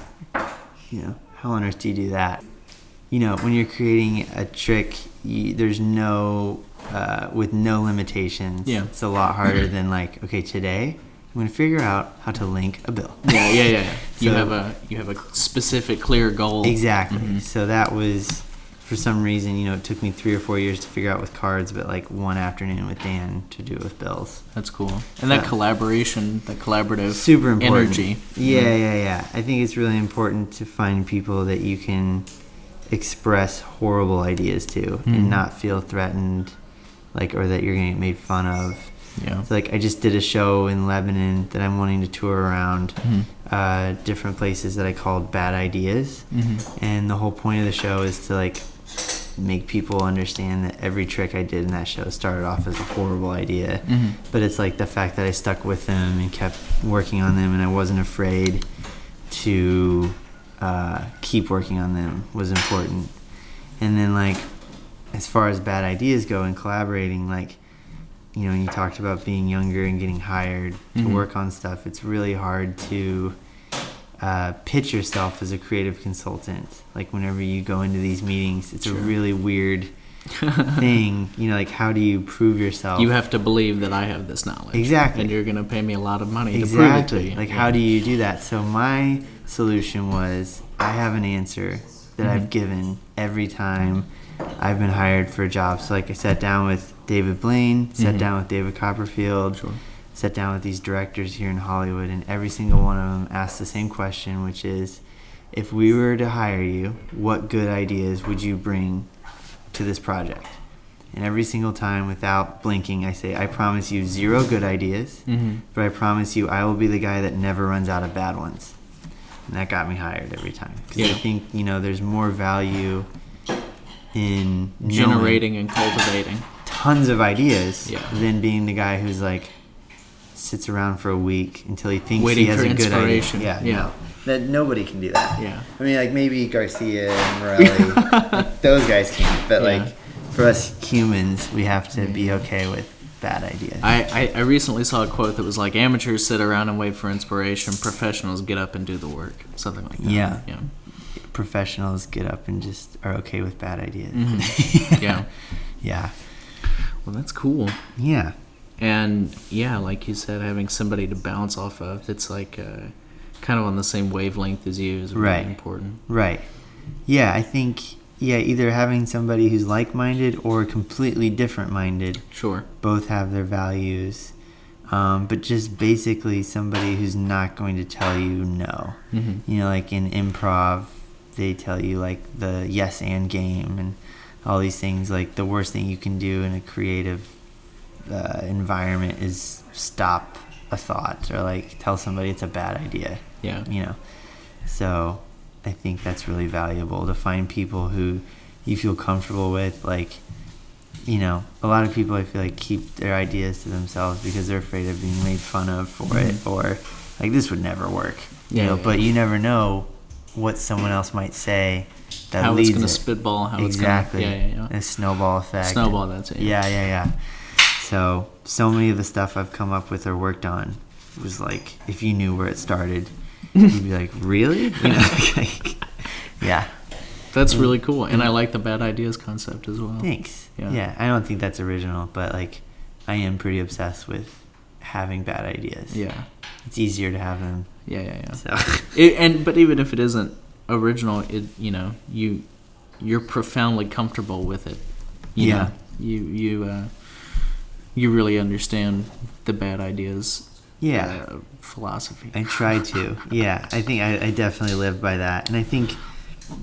do you do that? You know, when you're creating a trick, there's no, with no limitations. It's a lot harder than like, okay, today I'm going to figure out how to link a bill. Yeah. You So- have a specific, clear goal. Exactly. So that was, for some reason, you know, it took me 3 or 4 years to figure out with cards, but like one afternoon with Dan to do it with bills. That's cool. And that collaboration, that collaborative Super important. energy. Yeah. I think it's really important to find people that you can express horrible ideas to and not feel threatened, like, or that you're going to get made fun of. Yeah. So, like, I just did a show in Lebanon that I'm wanting to tour around different places that I called Bad Ideas. And the whole point of the show is to, like, make people understand that every trick I did in that show started off as a horrible idea. But it's, like, the fact that I stuck with them and kept working on them, and I wasn't afraid to keep working on them was important. And then, like, as far as bad ideas go and collaborating, like, you know, you talked about being younger and getting hired to work on stuff. It's really hard to pitch yourself as a creative consultant. Like, whenever you go into these meetings, it's a really weird thing. You know, like, how do you prove yourself? You have to believe that I have this knowledge. Exactly. And you're going to pay me a lot of money to prove it to you. Like, how do you do that? So my solution was, I have an answer that I've given every time I've been hired for a job. So, like, I sat down with David Blaine, sat down with David Copperfield, sat down with these directors here in Hollywood, and every single one of them asked the same question, which is, if we were to hire you, what good ideas would you bring to this project? And every single time, without blinking, I say, I promise you 0 good ideas, but I promise you I will be the guy that never runs out of bad ones. And that got me hired every time. Because I think, you know, there's more value in generating and cultivating tons of ideas than being the guy who's like sits around for a week until he thinks waiting he has for a good idea. inspiration. No. That nobody can do that. I mean, like, maybe Garcia and Morelli, like, those guys can, but like for us humans, we have to be okay with bad ideas. I recently saw a quote that was like, amateurs sit around and wait for inspiration, professionals get up and do the work, something like that. Yeah. Professionals get up and just are okay with bad ideas. Yeah. Well, that's cool. Yeah. And like you said, having somebody to bounce off of that's like kind of on the same wavelength as you is really important. Right. Yeah, I think either having somebody who's like-minded or completely different-minded. Sure. Both have their values. But just basically somebody who's not going to tell you no. You know, like in improv they tell you like the yes and game and all these things. Like the worst thing you can do in a creative environment is stop a thought or like tell somebody it's a bad idea. Yeah. You know, so I think that's really valuable to find people who you feel comfortable with. Like, you know, a lot of people I feel like keep their ideas to themselves because they're afraid of being made fun of for it, or like this would never work. You know, but you never know what someone else might say that how leads it's going to it. spitball, how Exactly. it's going to... A snowball effect. Snowball, that's it. Yeah. So many of the stuff I've come up with or worked on was like, if you knew where it started, you'd be like, really? You know, like, yeah. That's really cool. And I like the bad ideas concept as well. Thanks. Yeah. Yeah, I don't think that's original, but like, I am pretty obsessed with having bad ideas. Yeah. It's easier to have them. Yeah. So. But even if it isn't original, you're profoundly comfortable with it. You know? You really understand the bad ideas. Philosophy. I try to. Yeah, I think I definitely live by that, and I think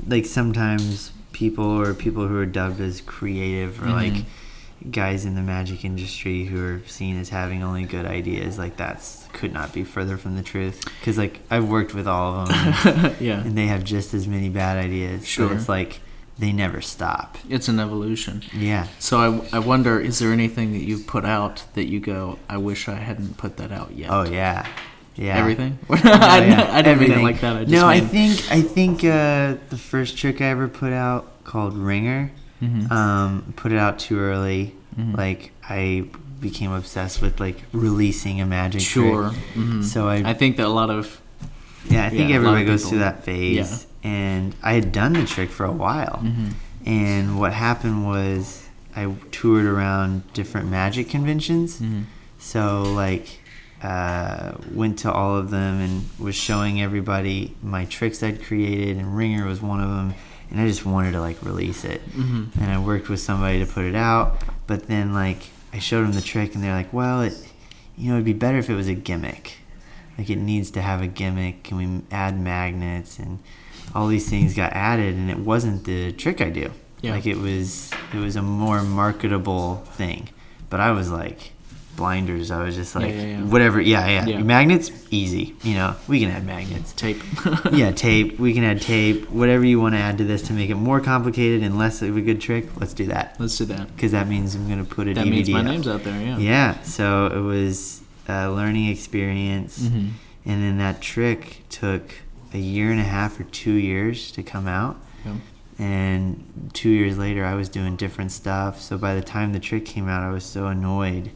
like sometimes people who are dubbed as creative or like guys in the magic industry who are seen as having only good ideas, like that's could not be further from the truth, because like I've worked with all of them and they have just as many bad ideas. Sure. But it's like they never stop. It's an evolution. Yeah. So I wonder, is there anything that you've put out that you go, I wish I hadn't put that out yet? Oh yeah. Everything? Oh, yeah. I didn't mean it like that. I think the first trick I ever put out, called Ringer, put it out too early. Like I became obsessed with like releasing a magic trick. So I think that a lot of everybody goes through that phase. And I had done the trick for a while. And what happened was I toured around different magic conventions. So like went to all of them and was showing everybody my tricks I'd created, and Ringer was one of them, and I just wanted to like release it. And I worked with somebody to put it out, but then like I showed them the trick and they're like, well, it'd be better if it was a gimmick. Like it needs to have a gimmick. Can we add magnets? And all these things got added, and it wasn't the trick I do. Like it was a more marketable thing. But I was like blinders. I was just like whatever. Magnets, easy. We can add magnets. Tape. Tape. We can add tape. Whatever you want to add to this to make it more complicated and less of a good trick, let's do that. Because that means I'm going to put a DVD That means my up. name's out there, Yeah, so it was a learning experience. And then that trick took a year and a half or 2 years to come out. And 2 years later, I was doing different stuff. So by the time the trick came out, I was so annoyed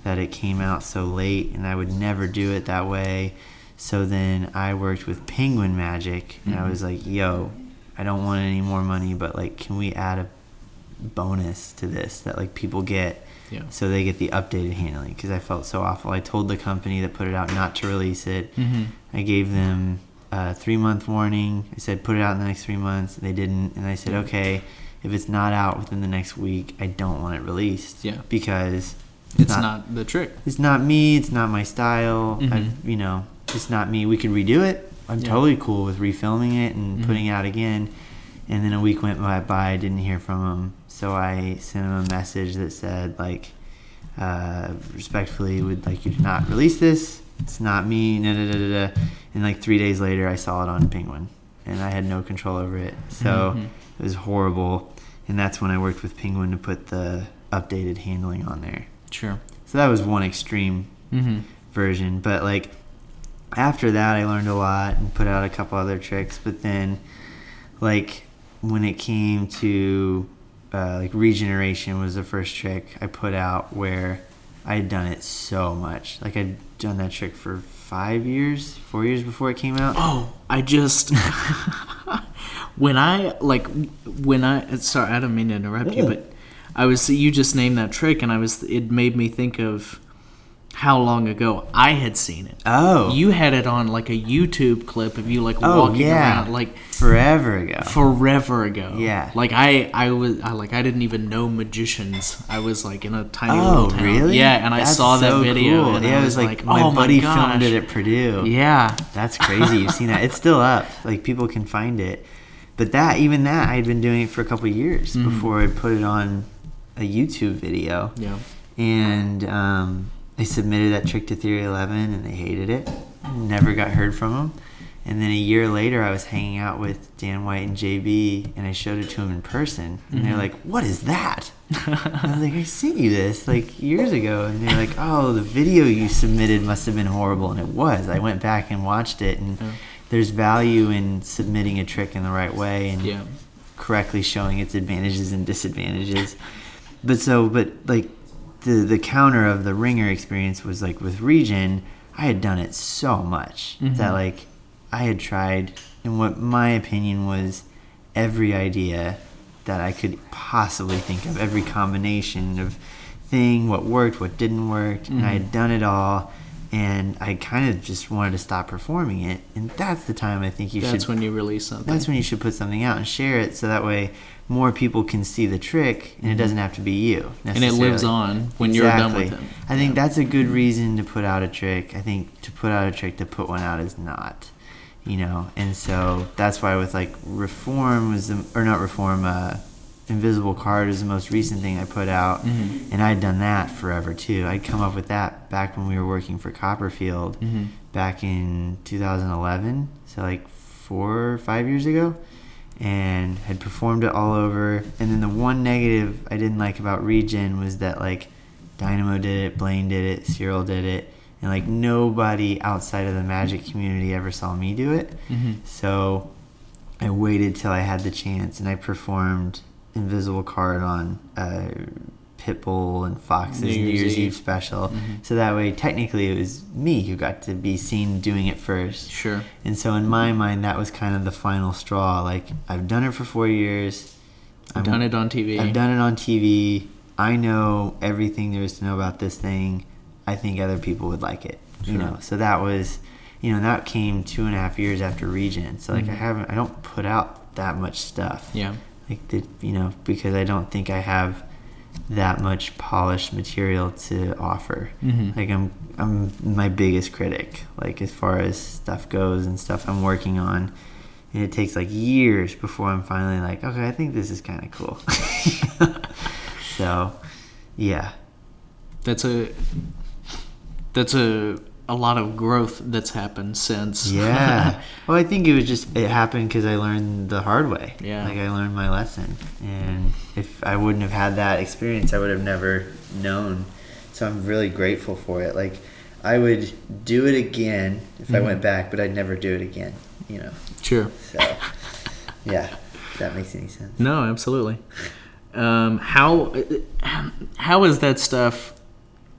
that it came out so late, and I would never do it that way. So then I worked with Penguin Magic, and I was like, yo, I don't want any more money, but like, can we add a bonus to this that like people get? So they get the updated handling, because I felt so awful. I told the company that put it out not to release it. I gave them a 3-month warning. I said, put it out in the next 3 months. They didn't. And I said, okay, if it's not out within the next week, I don't want it released. Because it's not the trick. It's not me. It's not my style. It's not me. We could redo it. I'm totally cool with refilming it and putting it out again. And then a week went by. I didn't hear from them. So I sent him a message that said, like, respectfully, would like you to not release this. It's not me. And like 3 days later, I saw it on Penguin, and I had no control over it. So it was horrible. And that's when I worked with Penguin to put the updated handling on there. Sure. So that was one extreme version. But like after that, I learned a lot and put out a couple other tricks. But then, like when it came to like regeneration was the first trick I put out, where I had done it so much. Like I'd done that trick for 4 years before it came out. Oh, I just when I sorry, I don't mean to interrupt you, but you just named that trick, and it made me think of how long ago I had seen it. Oh. You had it on like a YouTube clip of you like walking around like forever ago. Yeah. Like I didn't even know magicians. I was like in a tiny little town. Really? Yeah, and I saw that video. Cool. And I was like, my buddy filmed it at Purdue. Yeah. That's crazy. You've seen that. It's still up. Like people can find it. But even that, I had been doing it for a couple of years before I put it on a YouTube video. Yeah. And I submitted that trick to Theory 11, and they hated it. Never got heard from them. And then a year later, I was hanging out with Dan White and JB, and I showed it to them in person. And they're like, "What is that?" And I was like, "I sent you this like years ago." And they're like, "Oh, the video you submitted must have been horrible." And it was. I went back and watched it, and there's value in submitting a trick in the right way and correctly showing its advantages and disadvantages. But like the counter of the ringer experience was like with Regen, I had done it so much that like I had tried, and what my opinion was, every idea that I could possibly think of, every combination of thing, what worked, what didn't work, and I had done it all, and I kind of just wanted to stop performing it. And that's the time I think That's when you release something. That's when you should put something out and share it, so that way more people can see the trick, and it doesn't have to be you and it lives on when you're done with it. I think that's a good reason to put out a trick. I think to put out a trick, to put one out is not, and so that's why with like Invisible Card is the most recent thing I put out, and I'd done that forever too. I'd come up with that back when we were working for Copperfield back in 2011, so like 4 or 5 years ago, and had performed it all over. And then the one negative I didn't like about Regen was that like Dynamo did it, Blaine did it, Cyril did it, and like nobody outside of the Magic community ever saw me do it. So I waited till I had the chance, and I performed Invisible Card on Pitbull and Fox's New Year's Eve special. So that way, technically, it was me who got to be seen doing it first. Sure. And so in my mind, that was kind of the final straw. Like, I've done it for 4 years. I've done it on TV. I've done it on TV. I know everything there is to know about this thing. I think other people would like it. Sure. So that was, that came 2.5 years after Regen. So like I don't put out that much stuff. Yeah. Like because I don't think I have that much polished material to offer. Like I'm my biggest critic, like as far as stuff goes and stuff I'm working on, and it takes like years before I'm finally like, okay, I think this is kind of cool. So yeah, that's a lot of growth that's happened since. Yeah. Well, I think it happened because I learned the hard way. Yeah. Like I learned my lesson, and if I wouldn't have had that experience, I would have never known. So I'm really grateful for it. Like I would do it again if I went back, but I'd never do it again. Sure. So yeah, if that makes any sense. No, absolutely. How is that stuff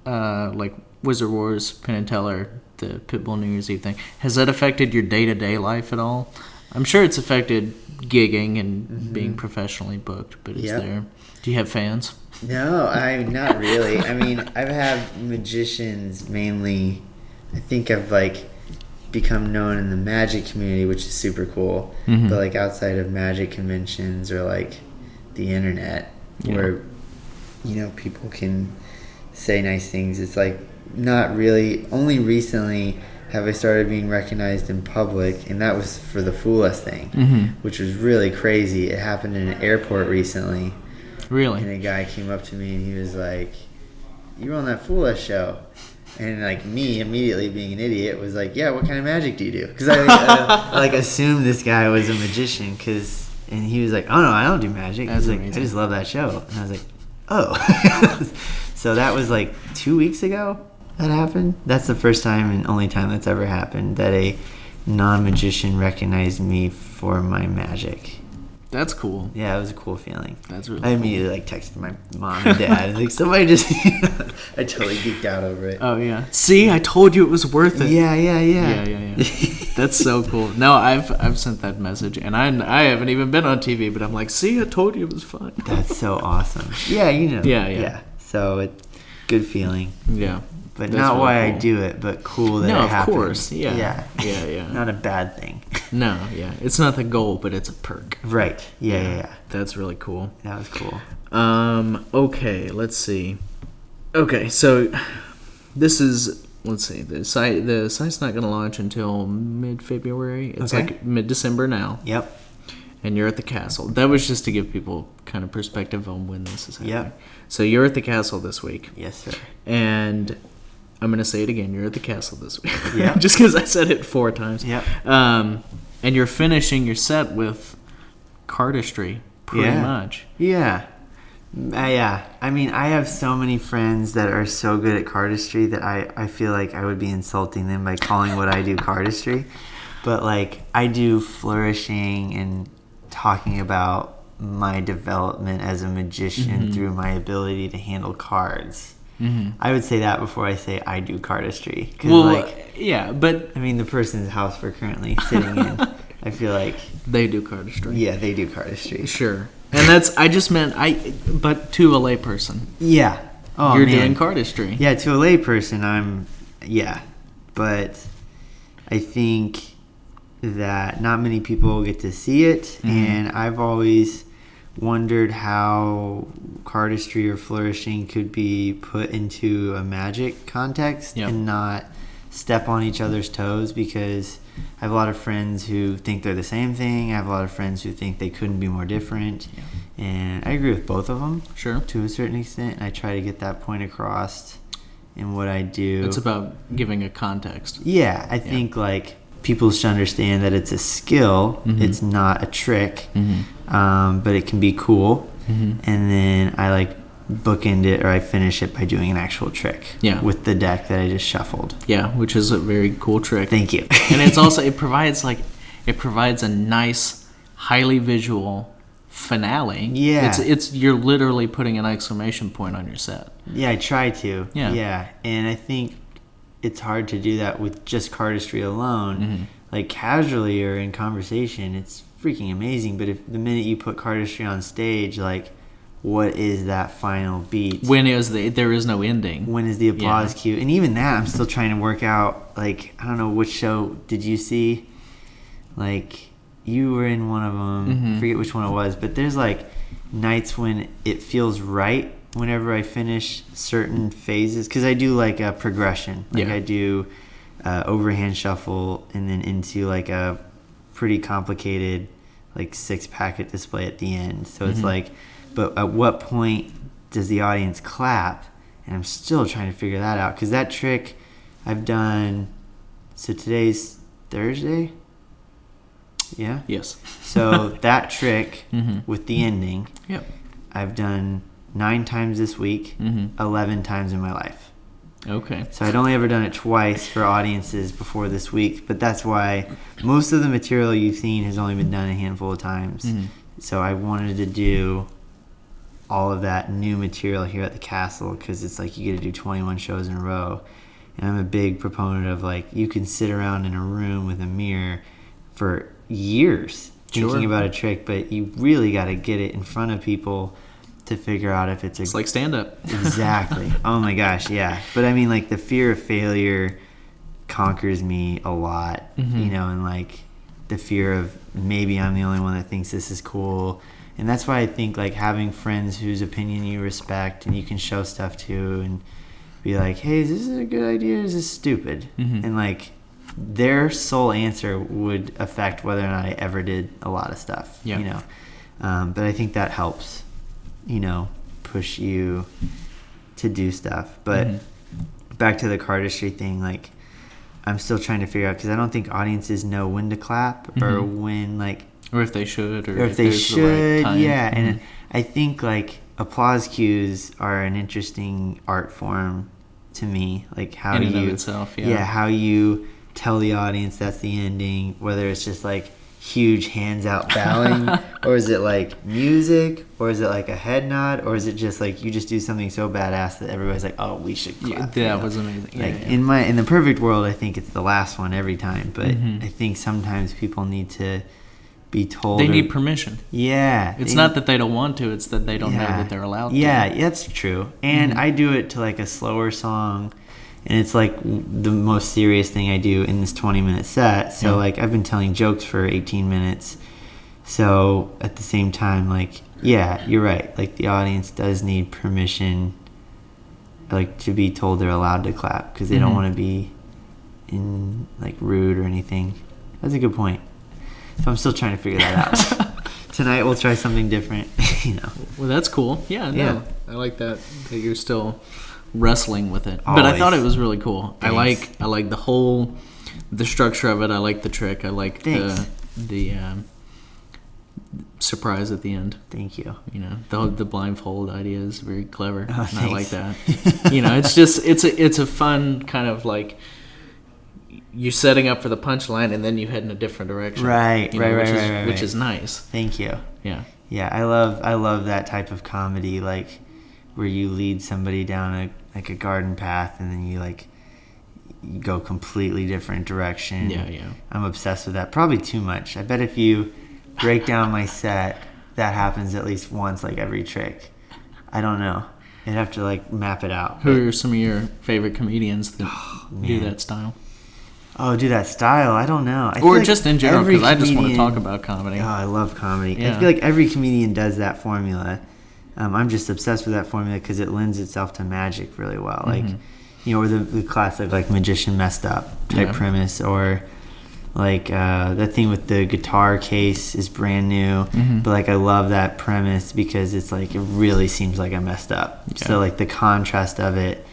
like Wizard Wars, Penn and Teller, the Pitbull New Year's Eve thing, has that affected your day-to-day life at all? I'm sure it's affected gigging and being professionally booked, but do you have fans? No, not really. I mean, I've had magicians mainly. I think I've like become known in the Magic community, which is super cool. But like outside of Magic conventions or like the internet, where people can say nice things, it's like not really. Only recently have I started being recognized in public, and that was for the Fool Us thing, which was really crazy. It happened in an airport recently. Really? And a guy came up to me and he was like, "You were on that Fool Us show." And like me immediately being an idiot was like, "Yeah, what kind of magic do you do?" Because I like assumed this guy was a magician, and he was like, "Oh no, I don't do magic." That's like, amazing. "I just love that show." And I was like, "Oh." So that was like 2 weeks ago that happened. That's the first time and only time that's ever happened that a non-magician recognized me for my magic. That's cool. Yeah, it was a cool feeling. That's really I immediately like texted my mom and dad. Like somebody just I totally geeked out over it. Oh yeah. See, I told you it was worth it. Yeah. That's so cool. No, I've sent that message, and I haven't even been on TV, but I'm like, see, I told you it was fun. That's so awesome. Yeah, Yeah. So it's good feeling. Yeah. But That's not really why cool. I do it, but cool that No, it of happened. course. Yeah. Not a bad thing. No, yeah. It's not the goal, but it's a perk. Right. Yeah. That's really cool. That was cool. Okay, let's see. Okay, so this is, let's see, the site's not going to launch until mid-February. It's Okay. like mid-December now. Yep. And you're at the castle. That was just to give people kind of perspective on when this is happening. Yep. So you're at the castle this week. Yes, sir. And I'm going to say it again. You're at the castle this week. Yeah. Just because I said it 4 times. Yep. And you're finishing your set with cardistry, pretty much. Yeah. Yeah. I mean, I have so many friends that are so good at cardistry that I feel like I would be insulting them by calling what I do cardistry. But, like, I do flourishing and talking about my development as a magician through my ability to handle cards. I would say that before I say I do cardistry. Well, yeah, but... I mean, the person's house we're currently sitting in, I feel like... They do cardistry. Yeah, they do cardistry. Sure. And that's... I just meant... But to a layperson. Yeah. Oh, You're man. doing cardistry. Yeah, to a layperson, I'm... Yeah. But I think that not many people get to see it, and I've always wondered how cardistry or flourishing could be put into a magic context and not step on each other's toes, because I have a lot of friends who think they're the same thing. I have a lot of friends who think they couldn't be more different, and I agree with both of them to a certain extent, and I try to get that point across in what I do. It's about giving a context. Yeah, I think like people should understand that it's a skill, it's not a trick, but it can be cool. And then I like bookend it, or I finish it by doing an actual trick with the deck that I just shuffled. Yeah, which is a very cool trick. Thank you. And it's also it provides a nice, highly visual finale. Yeah, it's you're literally putting an exclamation point on your set. Yeah, I try to. Yeah, and I think it's hard to do that with just cardistry alone. Like casually or in conversation, it's freaking amazing. But if the minute you put cardistry on stage, like, what is that final beat? When is there is no ending? When is the applause cue? And even that, I'm still trying to work out. Like, I don't know, which show did you see? Like, you were in one of them. I forget which one it was, but there's like nights when it feels right whenever I finish certain phases, because I do like a progression. Like I do overhand shuffle and then into like a pretty complicated like 6-packet display at the end. So it's like, but at what point does the audience clap? And I'm still trying to figure that out, because that trick I've done. So today's Thursday. Yeah. Yes. So that trick with the ending, I've done 9 times this week, 11 times in my life. Okay. So I'd only ever done it twice for audiences before this week, but that's why most of the material you've seen has only been done a handful of times. So I wanted to do all of that new material here at the castle, because it's like you get to do 21 shows in a row. And I'm a big proponent of, like, you can sit around in a room with a mirror for years thinking about a trick, but you really got to get it in front of people to figure out if it's like stand-up. Exactly. Oh my gosh, yeah. But I mean, like, the fear of failure conquers me a lot, you know, and like the fear of maybe I'm the only one that thinks this is cool. And that's why I think, like, having friends whose opinion you respect and you can show stuff to and be like, hey, is this a good idea or is this stupid? And like, their sole answer would affect whether or not I ever did a lot of stuff, you know. But I think that helps, you know, push you to do stuff. But back to the cardistry thing, like, I'm still trying to figure out, because I don't think audiences know when to clap or when, like, or if they should, or if they should, the right time. And I think, like, applause cues are an interesting art form to me, like how in you and of itself, how you tell the audience that's the ending, whether it's just like huge hands out bowing or is it like music, or is it like a head nod, or is it just like you just do something so badass that everybody's like, oh, we should clap. That was amazing. Like in the perfect world, I think it's the last one every time, but I think sometimes people need to be told, they need permission. It's not that they don't want to, it's that they don't know that they're allowed to. That's true. And I do it to like a slower song, and it's like the most serious thing I do in this 20-minute set. So like, I've been telling jokes for 18 minutes, so at the same time, like, you're right, like the audience does need permission, like, to be told they're allowed to clap, because they don't want to be in like rude or anything. That's a good point. So I'm still trying to figure that out. tonight we'll try something different. Well, that's cool. Yeah, no, Yeah. I like that you're still wrestling with it. But I thought it was really cool. Thanks. I like the structure of it. I like the trick. I like the surprise at the end. Thank you. The blindfold idea is very clever. Oh, and I like that. It's just it's a fun kind of like you're setting up for the punchline and then you head in a different direction. Right, which is nice. Thank you. Yeah. Yeah, I love that type of comedy, like where you lead somebody down a garden path and then you go completely different direction. Yeah. I'm obsessed with that. Probably too much. I bet if you break down my set, that happens at least once, like every trick. I don't know. I'd have to map it out. Who are some of your favorite comedians that do that style? Oh, do that style? I don't know. Or just in general, because I just want to talk about comedy. Oh, I love comedy. Yeah. I feel like every comedian does that formula. I'm just obsessed with that formula because it lends itself to magic really well. Or the classic magician messed up type premise, or that thing with the guitar case is brand new, but I love that premise because it's it really seems like I messed up. Yeah. So the contrast of it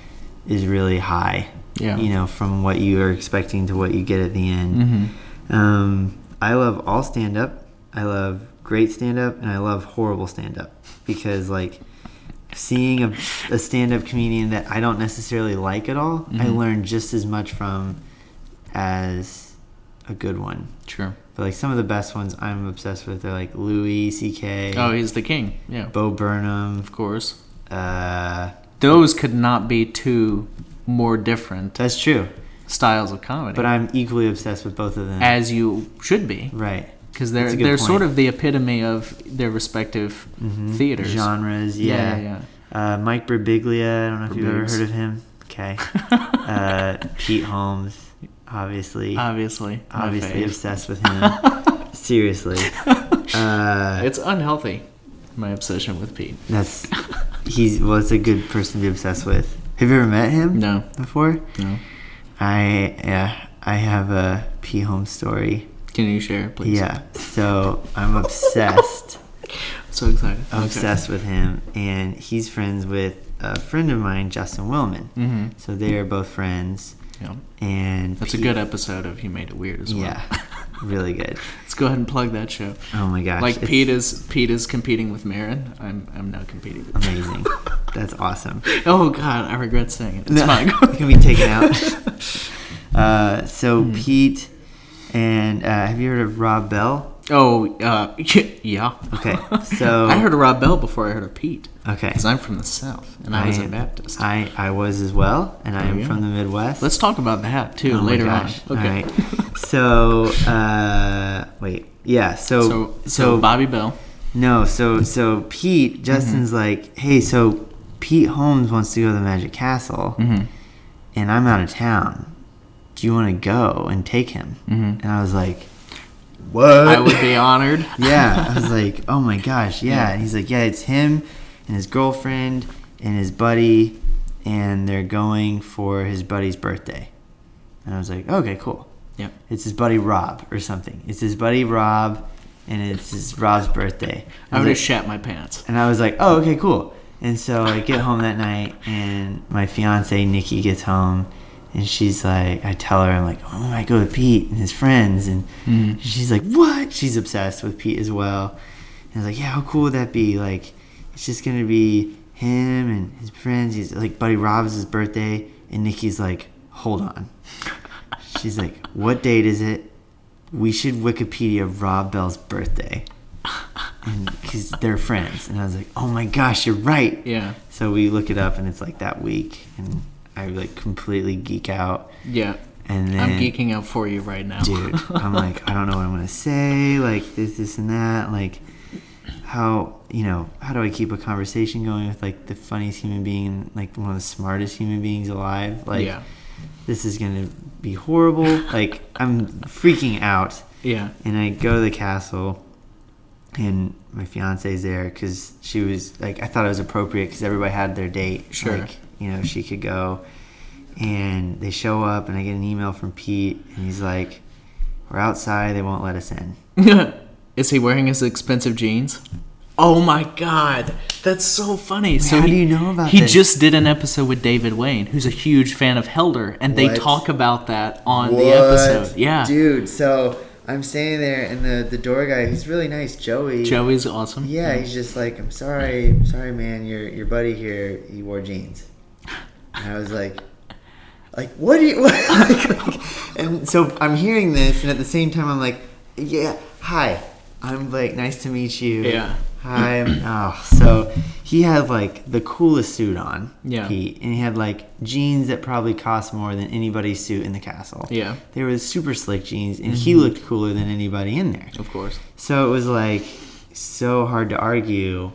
is really high. Yeah. From what you are expecting to what you get at the end. I love all stand-up. I love great stand-up, and I love horrible stand-up because seeing a stand-up comedian that I don't necessarily like at all, I learn just as much from as a good one. Sure. But some of the best ones I'm obsessed with are Louis C.K. Oh, he's the king. Yeah. Bo Burnham, of course. Those could not be two more different. That's true. Styles of comedy. But I'm equally obsessed with both of them. As you should be. Right. Because they're sort of the epitome of their respective theaters. Genres, yeah. Mike Birbiglia, I don't know if you've ever heard of him. Okay. Pete Holmes, obviously. Obviously obsessed with him. Seriously. It's unhealthy, my obsession with Pete. It's a good person to be obsessed with. Have you ever met him? No. Before? No. I have a Pete Holmes story. Can you share, please? Yeah. So I'm obsessed. So excited. Obsessed with him, and he's friends with a friend of mine, Justin Willman. So they are both friends. Yeah. And that's a good episode of You Made It Weird as well. Yeah. Really good. Let's go ahead and plug that show. Oh my gosh. Pete is competing with Marin. I'm now competing with Amazing. That's awesome. Oh God, I regret saying it. It's fine. It can be taken out. So Pete and have you heard of Rob Bell? Oh, yeah. Okay, so I heard of Rob Bell before I heard of Pete. Okay, because I'm from the South and I was a Baptist. I was as well, and I am from the Midwest. Let's talk about that too later on. Okay. All right. So wait, yeah. So Bobby Bell. No, so Pete, Justin's hey, so Pete Holmes wants to go to the Magic Castle, and I'm out of town. Do you want to go and take him? And I was like, what? I would be honored. Yeah. I was like, oh my gosh, yeah. And he's like, yeah, it's him and his girlfriend and his buddy, and they're going for his buddy's birthday. And I was like, okay, cool. Yeah. It's his buddy Rob or something. It's his buddy Rob, and it's Rob's birthday. I would have shat my pants. And I was like, oh, okay, cool. And so I get home that night, and my fiance Nikki gets home, and she's like, I tell her, I'm like, oh, I might go with Pete and his friends. And she's like, what? She's obsessed with Pete as well. And I was like, yeah, how cool would that be? It's just going to be him and his friends. He's like, buddy Rob's his birthday. And Nikki's like, hold on. She's like, what date is it? We should Wikipedia Rob Bell's birthday. And because they're friends. And I was like, oh my gosh, you're right. Yeah. So we look it up, and it's that week. And I completely geek out. Yeah. And then I'm geeking out for you right now. Dude, I'm I don't know what I'm going to say. This and that. How do I keep a conversation going with the funniest human being, one of the smartest human beings alive? Yeah. This is going to be horrible. I'm freaking out. Yeah. And I go to the castle, and my fiance's there because she was I thought it was appropriate because everybody had their date. Sure. She could go. And they show up, and I get an email from Pete, and he's like, we're outside, they won't let us in. Is he wearing his expensive jeans? Oh my God, that's so funny. So how do you know about he this? just did an episode with David Wayne, who's a huge fan of Helder, and they What? talk about that on the episode. Yeah, Dude, so I'm standing there, and the door guy, he's really nice, Joey. Joey's awesome. Yeah, he's just like, I'm sorry, man, your buddy here, he wore jeans. And I was like, what do you... and so I'm hearing this, and at the same time, I'm like, yeah, hi, I'm Blake, nice to meet you. Yeah. Hi. So he had like the coolest suit on, Yeah. Pete, and he had like jeans that probably cost more than anybody's suit in the castle. Yeah. They were super slick jeans, and he looked cooler than anybody in there. Of course. So it was like so hard to argue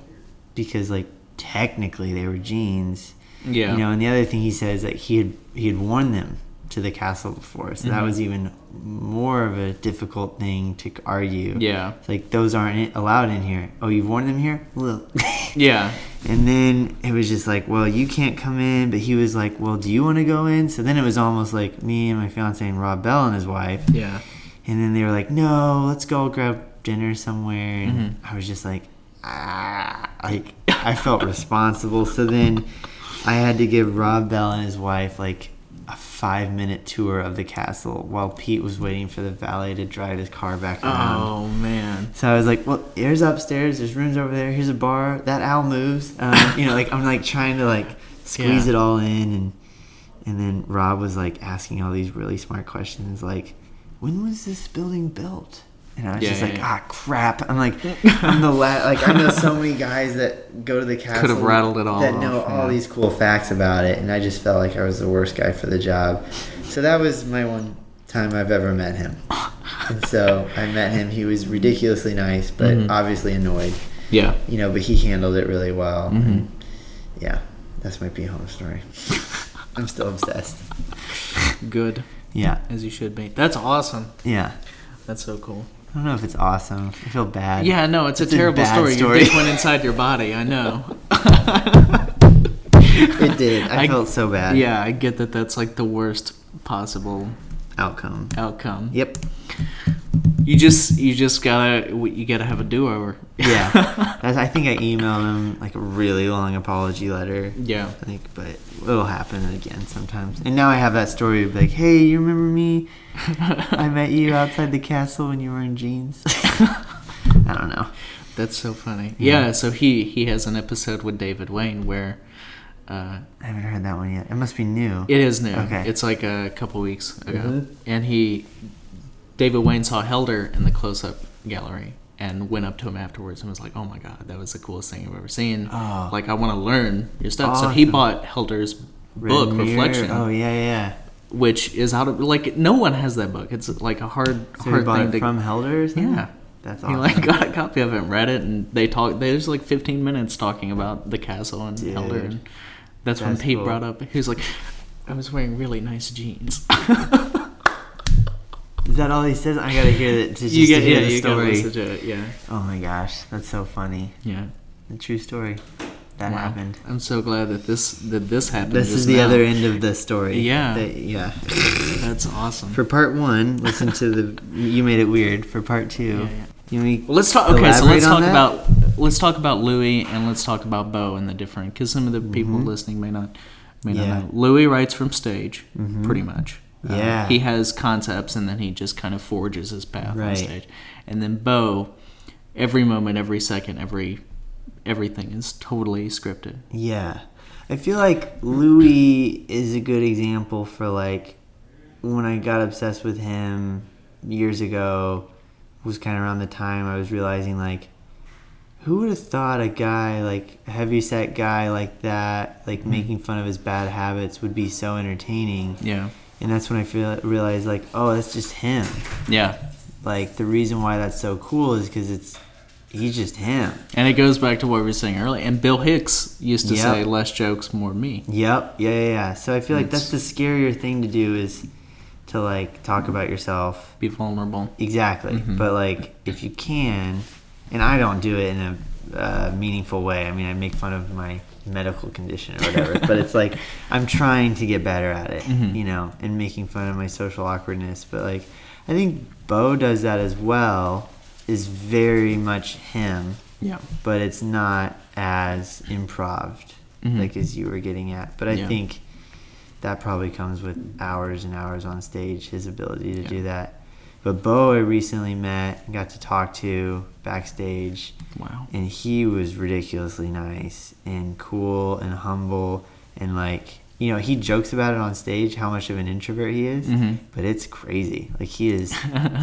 because like technically they were jeans. Yeah. You know, and the other thing he says that he had worn them to the castle before, so that was even more of a difficult thing to argue. Yeah. It's like, those aren't allowed in here. Oh, you've worn them here? Well. Yeah. And then it was just like, well, you can't come in, but he was like, well, do you want to go in? So then it was almost like me and my fiance and Rob Bell and his wife. Yeah. And then they were like, no, let's go grab dinner somewhere. And I was just like, like I felt responsible. So then I had to give Rob Bell and his wife like a 5-minute tour of the castle while Pete was waiting for the valet to drive his car back around. Oh man. So I was like, well, here's upstairs, there's rooms over there, here's a bar, that owl moves. You know, like I'm like trying to like squeeze it all in, and then Rob was like asking all these really smart questions like, when was this building built? And I was just like, crap. I'm like, I'm the like I know so many guys that go to the castle. Could have rattled it all that off, know all these cool facts about it, and I just felt like I was the worst guy for the job. So that was my one time I've ever met him. And so I met him. He was ridiculously nice, but obviously annoyed. Yeah. You know, but he handled it really well. And yeah, that's my Pete Holmes story. I'm still obsessed. Good. Yeah. As you should be. That's awesome. Yeah. That's so cool. I don't know if it's awesome. I feel bad. Yeah, no, it's a terrible story. Your dick went inside your body. I know. It did. I felt so bad. Yeah, I get that. That's like the worst possible outcome. Yep. You just gotta have a do-over. Yeah. I think I emailed him like a really long apology letter. Yeah. I think, but it'll happen again sometimes. And now I have that story of like, hey, you remember me? I met you outside the castle when you were in jeans. I don't know. That's so funny. Yeah, so he has an episode with David Wayne where... I haven't heard that one yet. It must be new. It is new. Okay. It's like a couple weeks ago. And David Wayne saw Helder in the close-up gallery and went up to him afterwards and was like, oh my God, that was the coolest thing I've ever seen. Oh. Like, I want to learn your stuff. Awesome. So he bought Helder's book, Reflection. Oh, yeah. Which is out of, like, no one has that book. It's like a hard he bought thing it from Helder or something? Yeah. That's awesome. He like got a copy of it and read it, and there's like 15 minutes talking about the castle and Helder, and that's when Pete brought up. He was like, I was wearing really nice jeans. Is that all he says? I gotta hear that. To hear the story. Gotta listen to it. Yeah. Oh my gosh, that's so funny. Yeah. The true story. That happened. I'm so glad that this happened. This is the other end of the story. Yeah. Yeah. That's awesome. For part 1, listen to the. You made it weird. For part 2, let's talk. Okay, so let's talk about Louis and let's talk about Bo and the different, because some of the people listening may not know. Louis writes from stage, pretty much. Yeah. He has concepts and then he just kind of forges his path on stage. And then Bo, every moment, every second, everything is totally scripted. Yeah. I feel like Louis is a good example for like when I got obsessed with him years ago, was kind of around the time I was realizing like, who would have thought a guy like a heavyset guy like that, like making fun of his bad habits would be so entertaining. Yeah. And that's when I realized like, oh, that's just him. Yeah. Like the reason why that's so cool is because he's just him. And it goes back to what we were saying earlier. And Bill Hicks used to say, less jokes, more me. Yep. Yeah. So I feel like that's the scarier thing to do is to like talk about yourself. Be vulnerable. Exactly. But like if you can, and I don't do it in a meaningful way. I mean, I make fun of my medical condition or whatever, but it's like I'm trying to get better at it, you know, and making fun of my social awkwardness. But like I think Bo does that as well, is very much him. Yeah. But it's not as improved, like as you were getting at. But I think that probably comes with hours and hours on stage, his ability to do that. But Bo, I recently met and got to talk to backstage. Wow. And he was ridiculously nice and cool and humble. And, like, you know, he jokes about it on stage, how much of an introvert he is. But it's crazy. Like, he is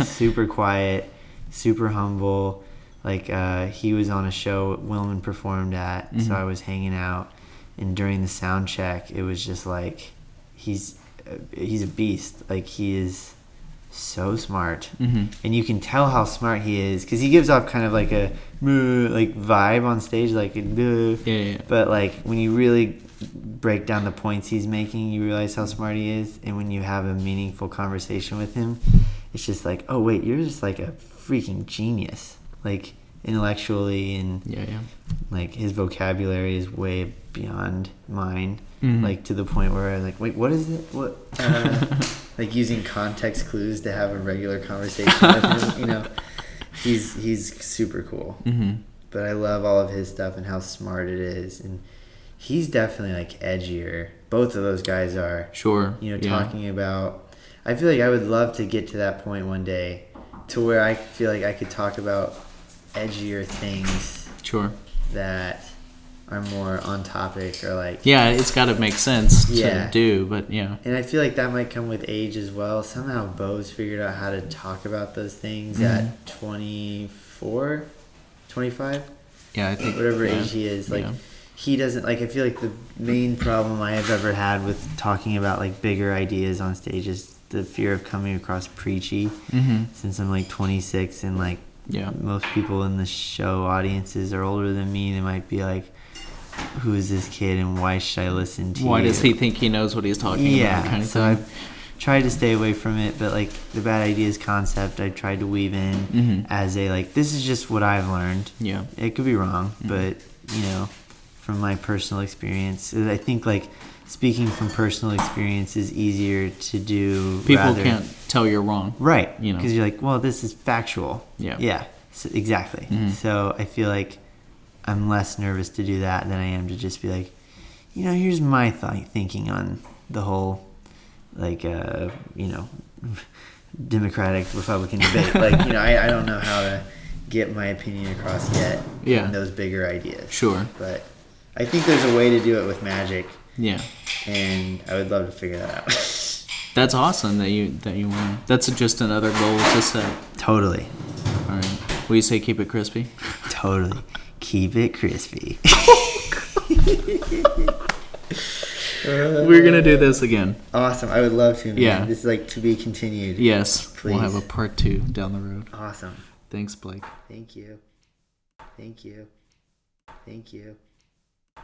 super quiet, super humble. Like, he was on a show Willman performed at, so I was hanging out. And during the sound check, it was just like, he's a beast. Like, he is so smart. And you can tell how smart he is because he gives off kind of like a vibe on stage, like a but like when you really break down the points he's making, you realize how smart he is. And when you have a meaningful conversation with him, it's just like, oh wait, you're just like a freaking genius, like intellectually, and like his vocabulary is way beyond mine, like to the point where I'm like, wait, what is it? What? Like using context clues to have a regular conversation with him, you know. He's super cool. But I love all of his stuff and how smart it is, and he's definitely like edgier. Both of those guys are. Sure. You know, talking about. I feel like I would love to get to that point one day, to where I feel like I could talk about edgier things. Sure. That are more on topic, or like. Yeah, it's got to make sense to do, but yeah. And I feel like that might come with age as well. Somehow Bo's figured out how to talk about those things at 24, 25. Yeah, I think whatever age he is, like he doesn't like. I feel like the main problem I have ever had with talking about like bigger ideas on stage is the fear of coming across preachy. Since I'm like 26, and like most people in the show audiences are older than me, they might be like, who is this kid and why should I listen to why you? Does he think he knows what he's talking about? Kind of so thing. I've tried to stay away from it, but like the bad ideas concept I tried to weave in as a like, this is just what I've learned. It could be wrong, but you know, from my personal experience, I think like speaking from personal experience is easier to do. People can't tell you're wrong, right? You know, because you're like, well, this is factual. So, exactly. So I feel like I'm less nervous to do that than I am to just be like, you know, here's my thinking on the whole, like, you know, Democratic Republican debate. Like, you know, I don't know how to get my opinion across yet in those bigger ideas. Sure. But I think there's a way to do it with magic. Yeah. And I would love to figure that out. That's awesome that you want. That's just another goal to set. Totally. All right. Will you say keep it crispy? Totally. Keep it crispy. We're going to do this again. Awesome. I would love to, man. Yeah. This is like to be continued. Yes. Please. We'll have a part 2 down the road. Awesome. Thanks, Blake. Thank you. Thank you. Thank you.